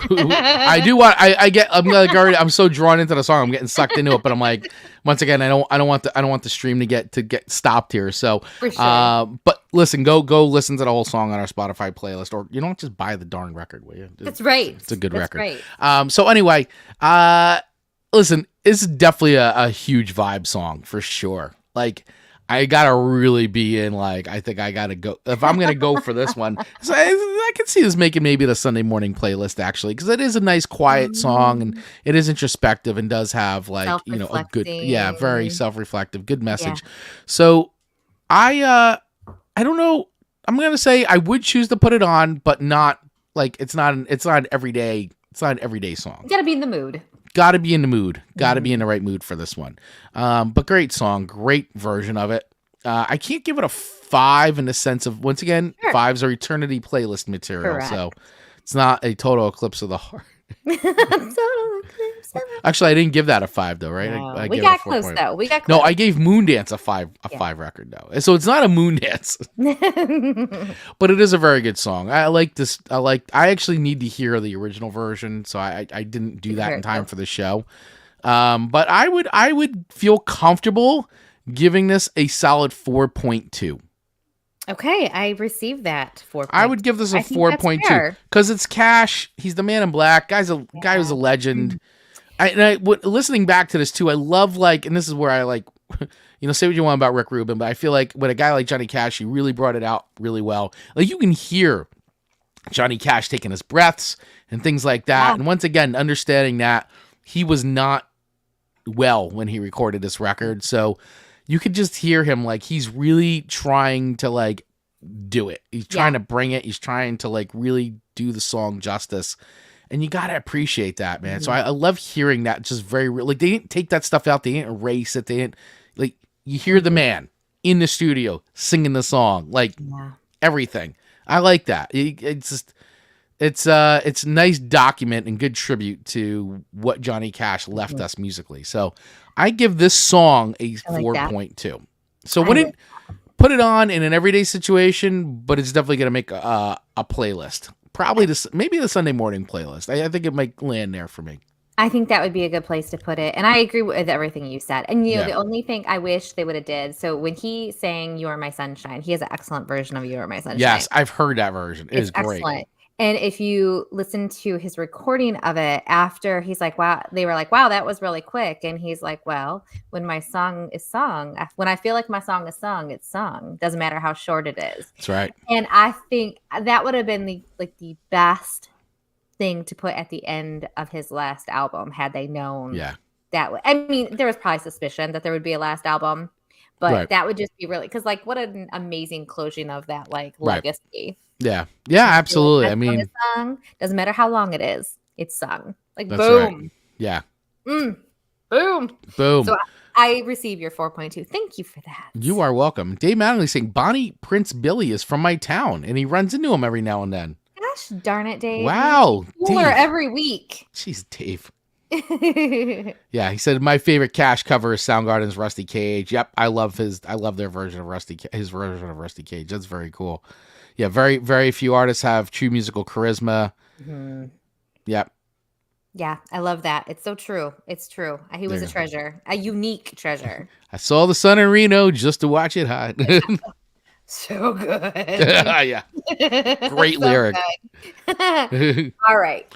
so drawn into the song, I'm getting sucked into it. But I'm like, once again, I don't want the stream to get stopped here. So, for sure. But listen, go listen to the whole song on our Spotify playlist, or you don't just buy the darn record, will you? That's right. It's a good record. Right. So anyway, listen, it's definitely a huge vibe song for sure. Like, I gotta really be in, like, I think I gotta go. If I'm gonna go for this one, so I can see this making maybe the Sunday morning playlist, actually, because it is a nice, quiet song, and it is introspective and does have, like, a good, very self-reflective, good message. So I don't know. I'm gonna say I would choose to put it on, but not like it's not an everyday. It's not an everyday song. You gotta be in the mood. Got to be in the mood. Got to be in the right mood for this one. But great song. Great version of it. I can't give it a 5 in the sense of, once again, 5s are eternity playlist material. Correct. So it's not a total eclipse of the heart. Actually, I didn't give that a 5 though, right? No, we got close though. We got close. No, I gave Moondance a 5 record though. So it's not a Moondance. But it is a very good song. I like this. I actually need to hear the original version, so I didn't do that in time for the show. But I would feel comfortable giving this a solid 4.2. Okay, I received that 4. I would give this a 4.2 because it's Cash. He's the Man in Black. Guy who's a legend. Listening back to this too, I love, like, and this is where I like, say what you want about Rick Rubin, but I feel like when a guy like Johnny Cash, he really brought it out really well. Like, you can hear Johnny Cash taking his breaths and things like that. Yeah. And once again, understanding that he was not well when he recorded this record, so you could just hear him, like, he's really trying to, like, do it. He's trying to bring it. He's trying to, like, really do the song justice. And you got to appreciate that, man. Mm-hmm. So I love hearing that. Just very real. Like, they didn't take that stuff out. They didn't erase it. They didn't, like, you hear the man in the studio singing the song, like, everything. I like that. It's just, it's a nice document and good tribute to what Johnny Cash left us musically. So I give this song a 4.2. So wouldn't put it on in an everyday situation, but it's definitely going to make a playlist. Probably maybe the Sunday morning playlist. I think it might land there for me. I think that would be a good place to put it. And I agree with everything you said. And, the only thing I wish they would have did, so when he sang You Are My Sunshine, he has an excellent version of You Are My Sunshine. Yes, I've heard that version. It's great. Excellent. And if you listen to his recording of it after, he's like, wow, they were like, wow, that was really quick. And he's like, well, when my song is sung, when I feel like my song is sung, it's sung. Doesn't matter how short it is. That's right. And I think that would have been the best thing to put at the end of his last album, had they known that. I mean, there was probably suspicion that there would be a last album, but that would just be really, because, like, what an amazing closing of that, like, legacy. Yeah, absolutely. I mean, sung, doesn't matter how long it is, it's sung. Like, that's boom. Right. Yeah. Boom. So I receive your 4.2. Thank you for that. You are welcome. Dave Mattingly saying Bonnie Prince Billy is from my town, and he runs into him every now and then. Gosh darn it, Dave. Wow. Cooler every week. Jeez, Dave. Yeah, he said my favorite Cash cover is Soundgarden's Rusty Cage. Yep, I love their version of his version of Rusty Cage. That's very cool. Yeah, very, very few artists have true musical charisma. Mm-hmm. Yep. Yeah, I love that. It's so true. It's true. He was a treasure, a unique treasure. I saw the sun in Reno just to watch it hide. So good. Yeah. Great lyric. All right.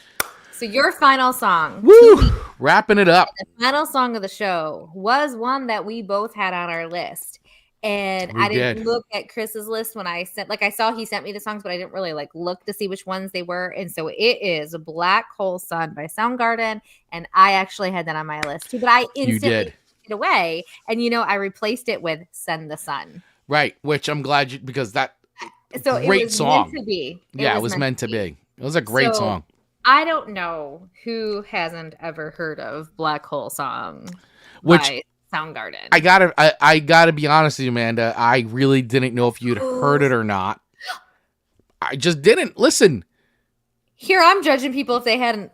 So your final song. Woo! Wrapping it up. The final song of the show was one that we both had on our list. And I didn't look at Chris's list when I saw he sent me the songs, but I didn't really look to see which ones they were. And so it is Black Hole Sun by Soundgarden. And I actually had that on my list too, but I instantly took it away. And I replaced it with Send the Sun. Right. Which I'm glad because that so great it was song. Meant to be. It was meant to be. It was a great song. I don't know who hasn't ever heard of Black Hole Song by Soundgarden. I gotta be honest with you, Amanda. I really didn't know if you'd heard it or not. I just didn't listen. Here I'm judging people if they hadn't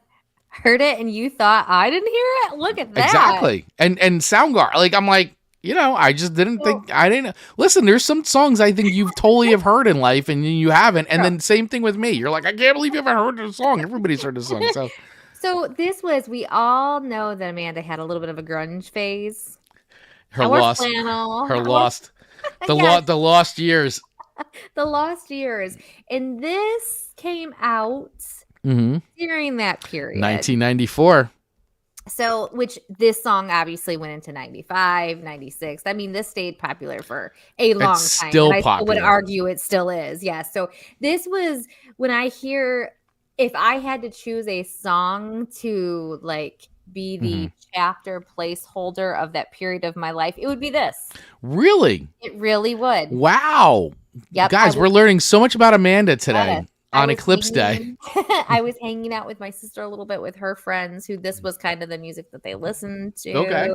heard it, and you thought I didn't hear it. Look at that. Exactly. And Soundgarden, I'm like, I just didn't think I didn't listen. There's some songs I think you've totally have heard in life, and you haven't. And then same thing with me. You're like, I can't believe you haven't heard the song. Everybody's heard the song. So we all know that Amanda had a little bit of a grunge phase. The lost years. The lost years. And this came out during that period. 1994. So, which this song obviously went into 95, 96. I mean, this stayed popular for a long time. Still and I popular. would argue it still is. Yeah. So this was when I hear, if I had to choose a song to like be the chapter placeholder of that period of my life, it would be this. Really? It really would. Wow. Yep. Guys, we're learning so much about Amanda today. Yes. On Eclipse Day. I was hanging out with my sister a little bit with her friends who this was kind of the music that they listened to. Okay.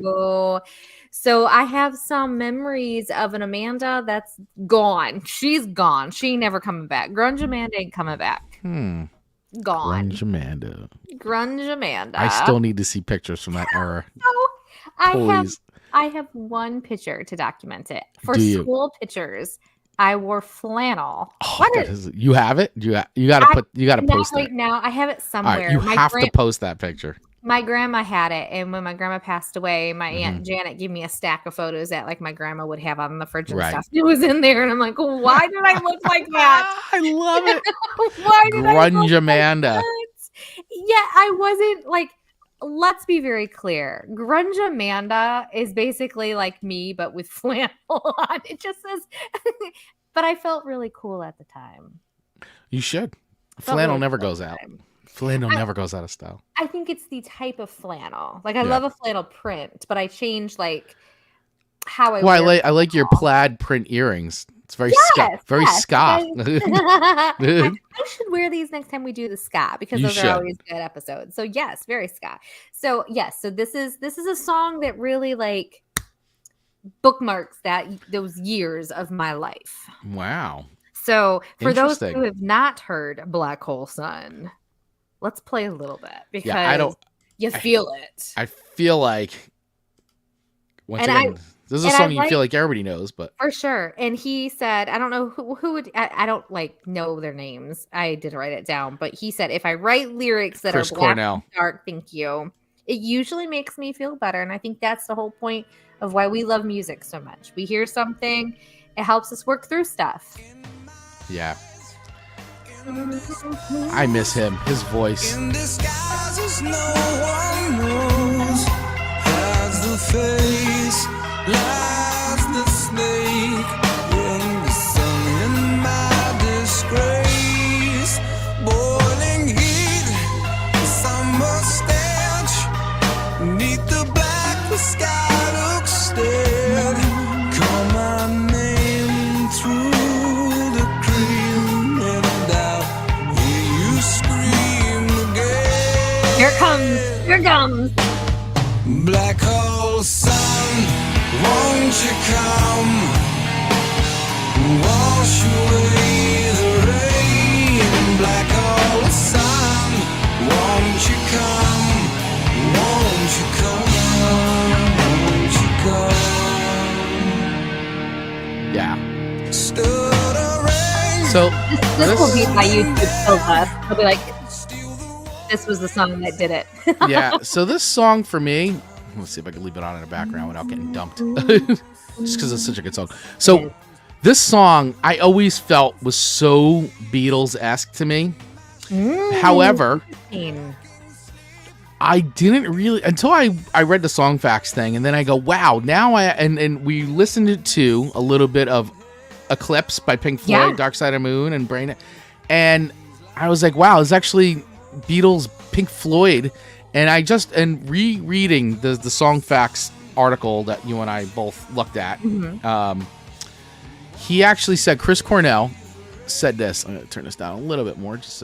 So I have some memories of an Amanda that's gone. She's gone. She ain't never coming back. Grunge Amanda ain't coming back. Gone. Grunge Amanda. Grunge Amanda. I still need to see pictures from that era. I have one picture to document it. For school pictures, I wore flannel. You have it? You gotta post it. Right now, I have it somewhere. Right, you have to post that picture. My grandma had it, and when my grandma passed away, my aunt Janet gave me a stack of photos that like my grandma would have on the fridge and stuff. It was in there, and I'm like, why did I look like that? I love it. Why did Grunge Amanda. Yeah, I wasn't like. Let's be very clear. Grunge Amanda is basically like me, but with flannel on. It just says, but I felt really cool at the time. You should. Flannel never goes out. Flannel never goes out of style. I think it's the type of flannel. Like I love a flannel print, but I change like how I wear it. I like your plaid print earrings. It's very ska. Very ska. I should wear these next time we do the ska because those are always good episodes. So yes, very ska. So yes, so this is a song that really like bookmarks those years of my life. Wow. So for those who have not heard Black Hole Sun, let's play a little bit because you feel it. I feel like once again. This is a song you feel like everybody knows, but for sure. And he said, I don't know who would. I don't like know their names. I didn't write it down, but he said, if I write lyrics that Chris are black Cornell. and dark, thank you. It usually makes me feel better, and I think that's the whole point of why we love music so much. We hear something, it helps us work through stuff. Yeah. I miss him. His voice. In disguises no one knows, has the face, lies the snake, in the sun in my disgrace, boiling heat, summer stench, neath the black, the sky looks dead, call my name through the cream, and out, hear you scream again. Here comes. Black hole sun, won't you come, wash away the rain. Black hole sun, won't you come, won't you come, won't you come. Yeah. So this will be my YouTube filter. I'll be like, this was the song that did it. Yeah. So this song for me, let's see if I can leave it on in the background without getting dumped. Just because it's such a good song. So this song I always felt was so Beatles-esque to me. However, I didn't really until I read the song facts thing, and then I go, wow, now and we listened to a little bit of Eclipse by Pink Floyd, Dark Side of the Moon, and Brain, and I was like, wow, it's actually Beatles, Pink Floyd. And rereading the song facts article that you and I both looked at, he actually said, Chris Cornell said this. I'm going to turn this down a little bit more just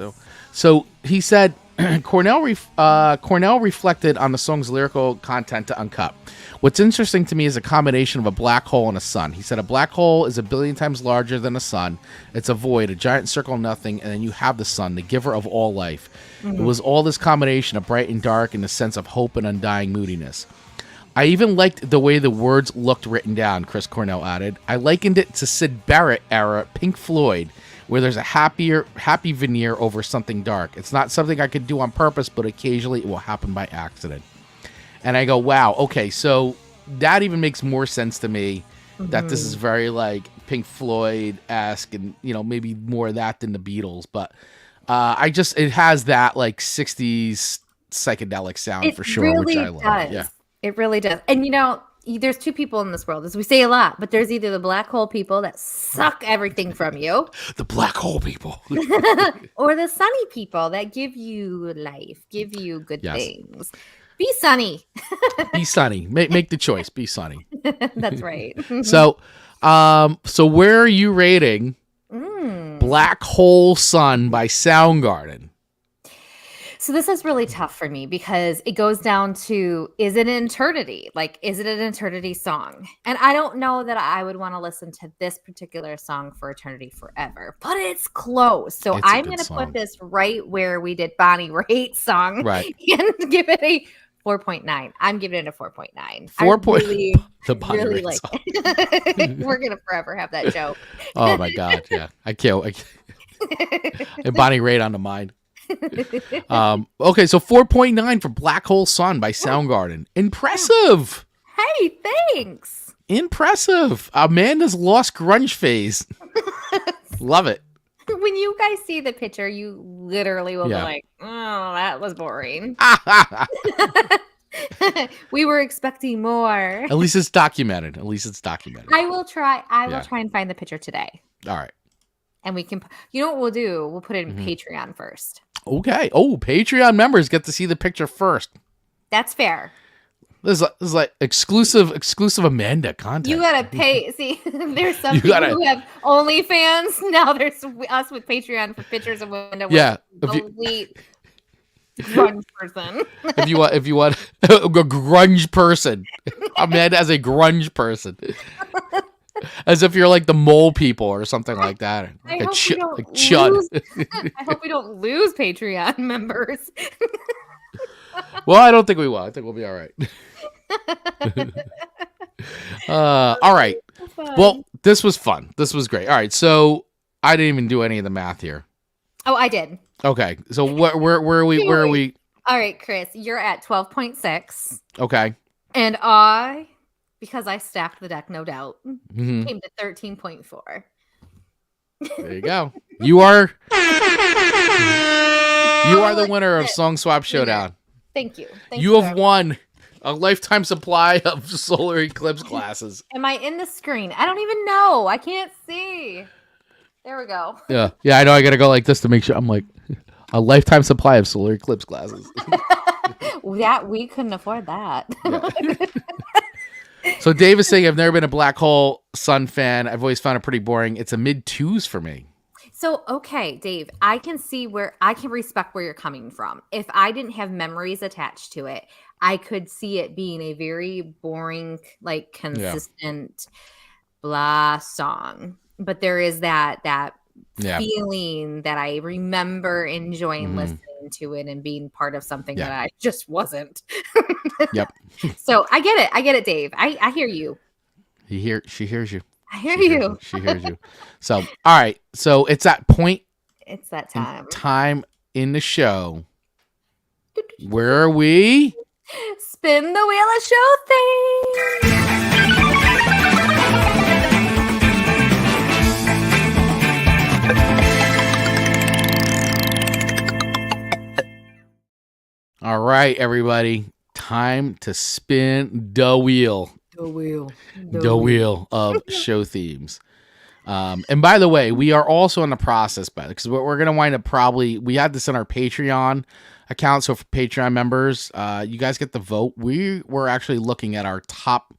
so he said, Cornell reflected on the song's lyrical content to Uncut. What's interesting to me is a combination of a black hole and a sun. He said a black hole is 1 billion times larger than a sun. It's a void, a giant circle of nothing, and then you have the sun, the giver of all life. It was all this combination of bright and dark and a sense of hope and undying moodiness. I even liked the way the words looked written down, Chris Cornell added. I likened it to Syd Barrett era Pink Floyd, where there's a happy veneer over something dark. It's not something I could do on purpose, but occasionally it will happen by accident. And I go, wow, okay, so that even makes more sense to me, that this is very like Pink Floyd-esque and, maybe more of that than the Beatles. But it has that like 60s psychedelic sound It for sure, really which I love. does. Yeah. It really does. And there's two people in this world, as we say a lot, but there's either the black hole people that suck everything from you, The black hole people. or the sunny people that give you life, give you good Yes. things. Be sunny. Be sunny. Make the choice. Be sunny. That's right. So where are you rating Black Hole Sun by Soundgarden? So this is really tough for me because it goes down to, is it an eternity? Like, is it an eternity song? And I don't know that I would want to listen to this particular song for eternity forever, but it's close. So It's a I'm good going to song. put this right where we did Bonnie Raitt's song Right. and give it a 4.9. I'm giving it a 4.9. 4. Really, The Bonnie really Raitt like song. it. We're going to forever have that joke. Oh my God. Yeah. I can't. And Bonnie Raitt on the mind. Okay, so 4.9 for Black Hole Sun by Soundgarden. Impressive. Hey, thanks. Impressive. Amanda's lost grunge phase. Love it. When you guys see the picture, you literally will Yeah. be like, oh, that was boring. We were expecting more. At least it's documented. I will try. I will Yeah. try and find the picture today. All right. And we can, you know what we'll do? We'll put it in Mm-hmm. Patreon first. Okay. Oh, Patreon members get to see the picture first. That's fair. This is like exclusive Amanda content. You gotta pay. See, there's some You people gotta- who have OnlyFans. Now there's us with Patreon for pictures of Window. Yeah, with if you- elite grunge person. if you want a grunge person, Amanda as a grunge person, as if you're like the mole people or something like that, I like hope we don't like chud. I hope we don't lose Patreon members. Well, I don't think we will. I think we'll be all right. All right. Well, this was fun. This was great. All right. So I didn't even do any of the math here. Oh, I did. Okay. So where are we? Where are we? All right, Chris, you're at 12.6. Okay. And I, because I stacked the deck, no doubt, Mhm. came to 13.4. There you go. You are the winner of Song Swap Showdown. Thank you. Thank You have sir. won a lifetime supply of solar eclipse glasses. Am I in the screen? I don't even know. I can't see. There we go. Yeah. Yeah, I know I gotta go like this to make sure. I'm like a lifetime supply of solar eclipse glasses. That we couldn't afford that. So Dave is saying I've never been a Black Hole Sun fan. I've always found it pretty boring. It's a mid-2s for me. So, okay, Dave, I can see where I can respect where you're coming from. If I didn't have memories attached to it, I could see it being a very boring, like consistent blah song. But there is that Yeah. feeling that I remember enjoying listening to it and being part of something that I just wasn't. Yep. So I get it, Dave. I hear you. She hears you. I hear you. She hears you. So, all right. So it's that point It's that in time. time in the show. Where are we? Spin the wheel of show thing. All right, everybody. Time to spin the wheel. The wheel. The wheel of show themes. And by the way, we are also in the process, because we're going to wind up we had this in our Patreon account. So for Patreon members, you guys get the vote. We were actually looking at our top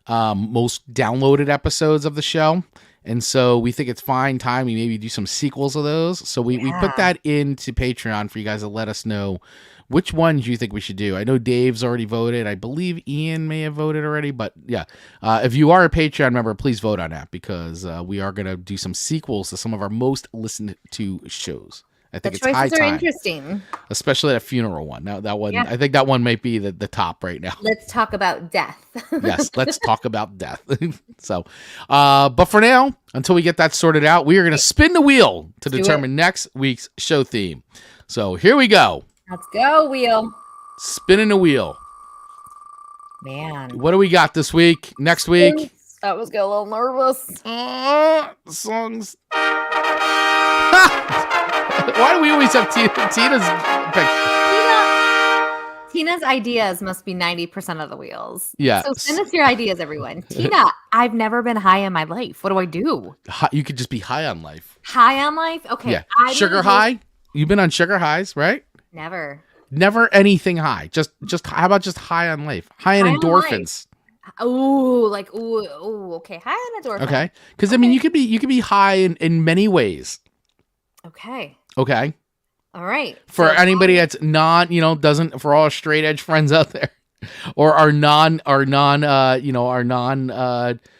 most downloaded episodes of the show. And so we think it's fine time. We maybe do some sequels of those. So we put that into Patreon for you guys to let us know which ones you think we should do. I know Dave's already voted. I believe Ian may have voted already. But yeah, if you are a Patreon member, please vote on that, because we are going to do some sequels to some of our most listened to shows. I think it's high choices are time, interesting. especially that funeral one. Now that one, Yeah. I think that one might be the top right now. Let's talk about death. Yes, let's talk about death. So, but for now, until we get that sorted out, we are going to spin the wheel to determine next week's show theme. So here we go. Let's go, wheel. Spinning the wheel. Man. What do we got this week? Next week? I was getting a little nervous. Songs. Why do we always have Tina's pick? Tina's ideas must be 90% of the wheels. Yeah. So send us your ideas, everyone. Tina, I've never been high in my life. What do I do? You could just be high on life. High on life? Okay. Yeah. Sugar high? You've been on sugar highs, right? Never. Never anything high. Just how about just high on life? High on endorphins. Okay. High on endorphins. Okay. Because I mean, you could be high in many ways. Okay. Okay. All right. For anybody that's doesn't, for all our straight edge friends out there, or our non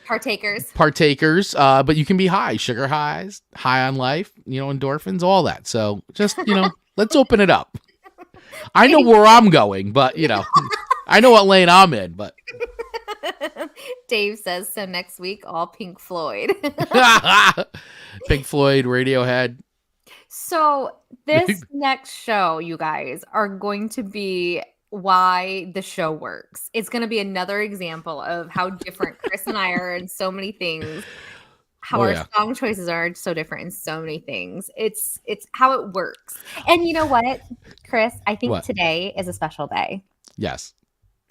partakers. But you can be high, sugar highs, high on life, endorphins, all that. So just, let's open it up. I know where I'm going, but I know what lane I'm in, but. Dave says, so next week, all Pink Floyd. Pink Floyd, Radiohead. So this next show, you guys, are going to be why the show works. It's going to be another example of how different Chris and I are in so many things. How our song choices are so different in so many things. It's how it works. And you know what, Chris? I think today is a special day. Yes.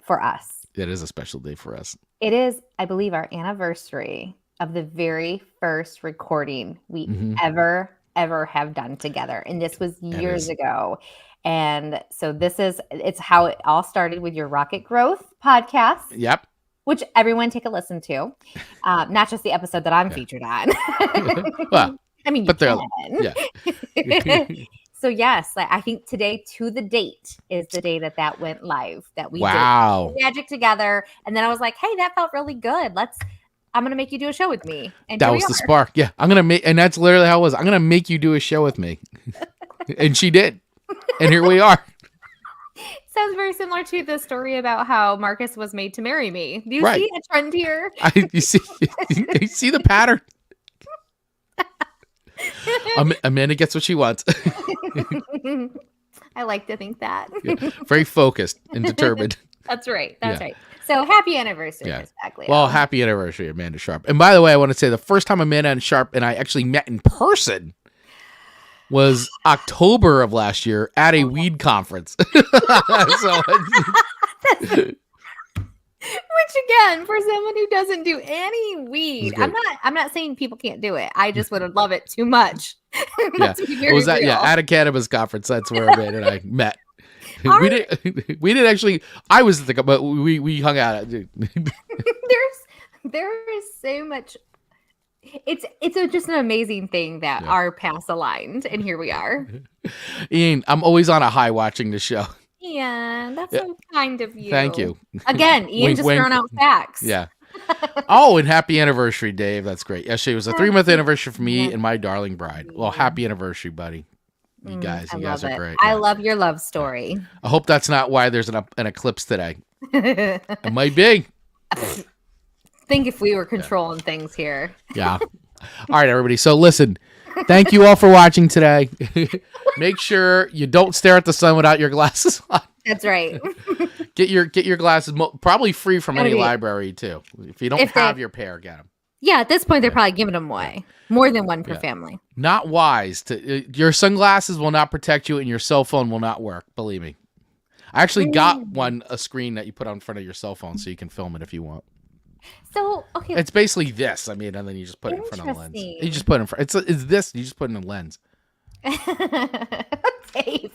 For us. It is a special day for us. It is, I believe, our anniversary of the very first recording we ever have done together. And this was years ago. And so it's how it all started with your Rocket Growth podcast. Yep. Which everyone take a listen to. Not just the episode that I'm featured on. Well, I mean, yeah. So yes, I think today to the date is the day that went live, that we did magic together. And then I was like, hey, that felt really good. I'm going to make you do a show with me. And that was the spark. Yeah. And that's literally how it was. I'm going to make you do a show with me. And she did. And here we are. Sounds very similar to the story about how Marcus was made to marry me. Do you see a trend here? You see the pattern? Amanda gets what she wants. I like to think that. Very focused and determined. That's right. Right. So happy anniversary, Chris Bagley. Well, happy anniversary, Amanda Sharp. And by the way, I want to say the first time Amanda and Sharp and I actually met in person was October of last year at a weed conference. Which again, for someone who doesn't do any weed, I'm not saying people can't do it. I just would love it too much. It was at a cannabis conference. That's where Amanda and I met. We didn't actually. I was the, but we hung out. There is so much. It's just an amazing thing that our paths aligned, and here we are. Ian, I'm always on a high watching the show. Yeah, that's so kind of you. Thank you. Again, Ian just throwing out facts. Yeah. Oh, and happy anniversary, Dave. That's great. Yesterday was a 3-month anniversary for me and my darling bride. Well, happy anniversary, buddy. You guys are great. I love your love story. I hope that's not why there's an eclipse today. It might be. Think if we were controlling things here. Yeah. All right, everybody. So listen, thank you all for watching today. Make sure you don't stare at the sun without your glasses on. That's right. Get your glasses probably free from any library too. If you don't have your pair, get them. Yeah, at this point they're probably giving them away. More than one per family. Not wise your sunglasses will not protect you, and your cell phone will not work. Believe me. I actually got a screen that you put on front of your cell phone so you can film it if you want. So, okay. It's basically this. I mean, and then you just put it in front of the lens. You just put it in front. It's this. You just put it in a lens. Dave.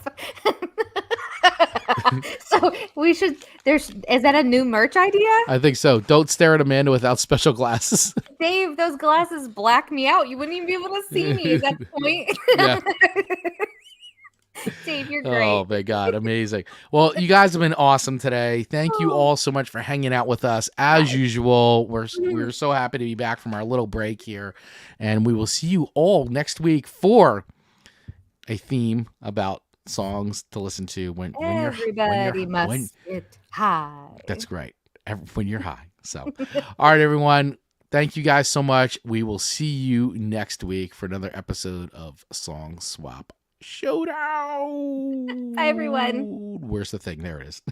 So is that a new merch idea? I think so. Don't stare at Amanda without special glasses. Dave, those glasses black me out. You wouldn't even be able to see me at that point. Yeah. Dave, you're great. Oh my God, amazing. Well, you guys have been awesome today. Thank you all so much for hanging out with us. As usual, we're so happy to be back from our little break here. And we will see you all next week for a theme about songs to listen to when everybody must get high. That's great. When you're high. So, all right, everyone. Thank you guys so much. We will see you next week for another episode of Song Swap Showdown. Bye, everyone. Where's the thing? There it is.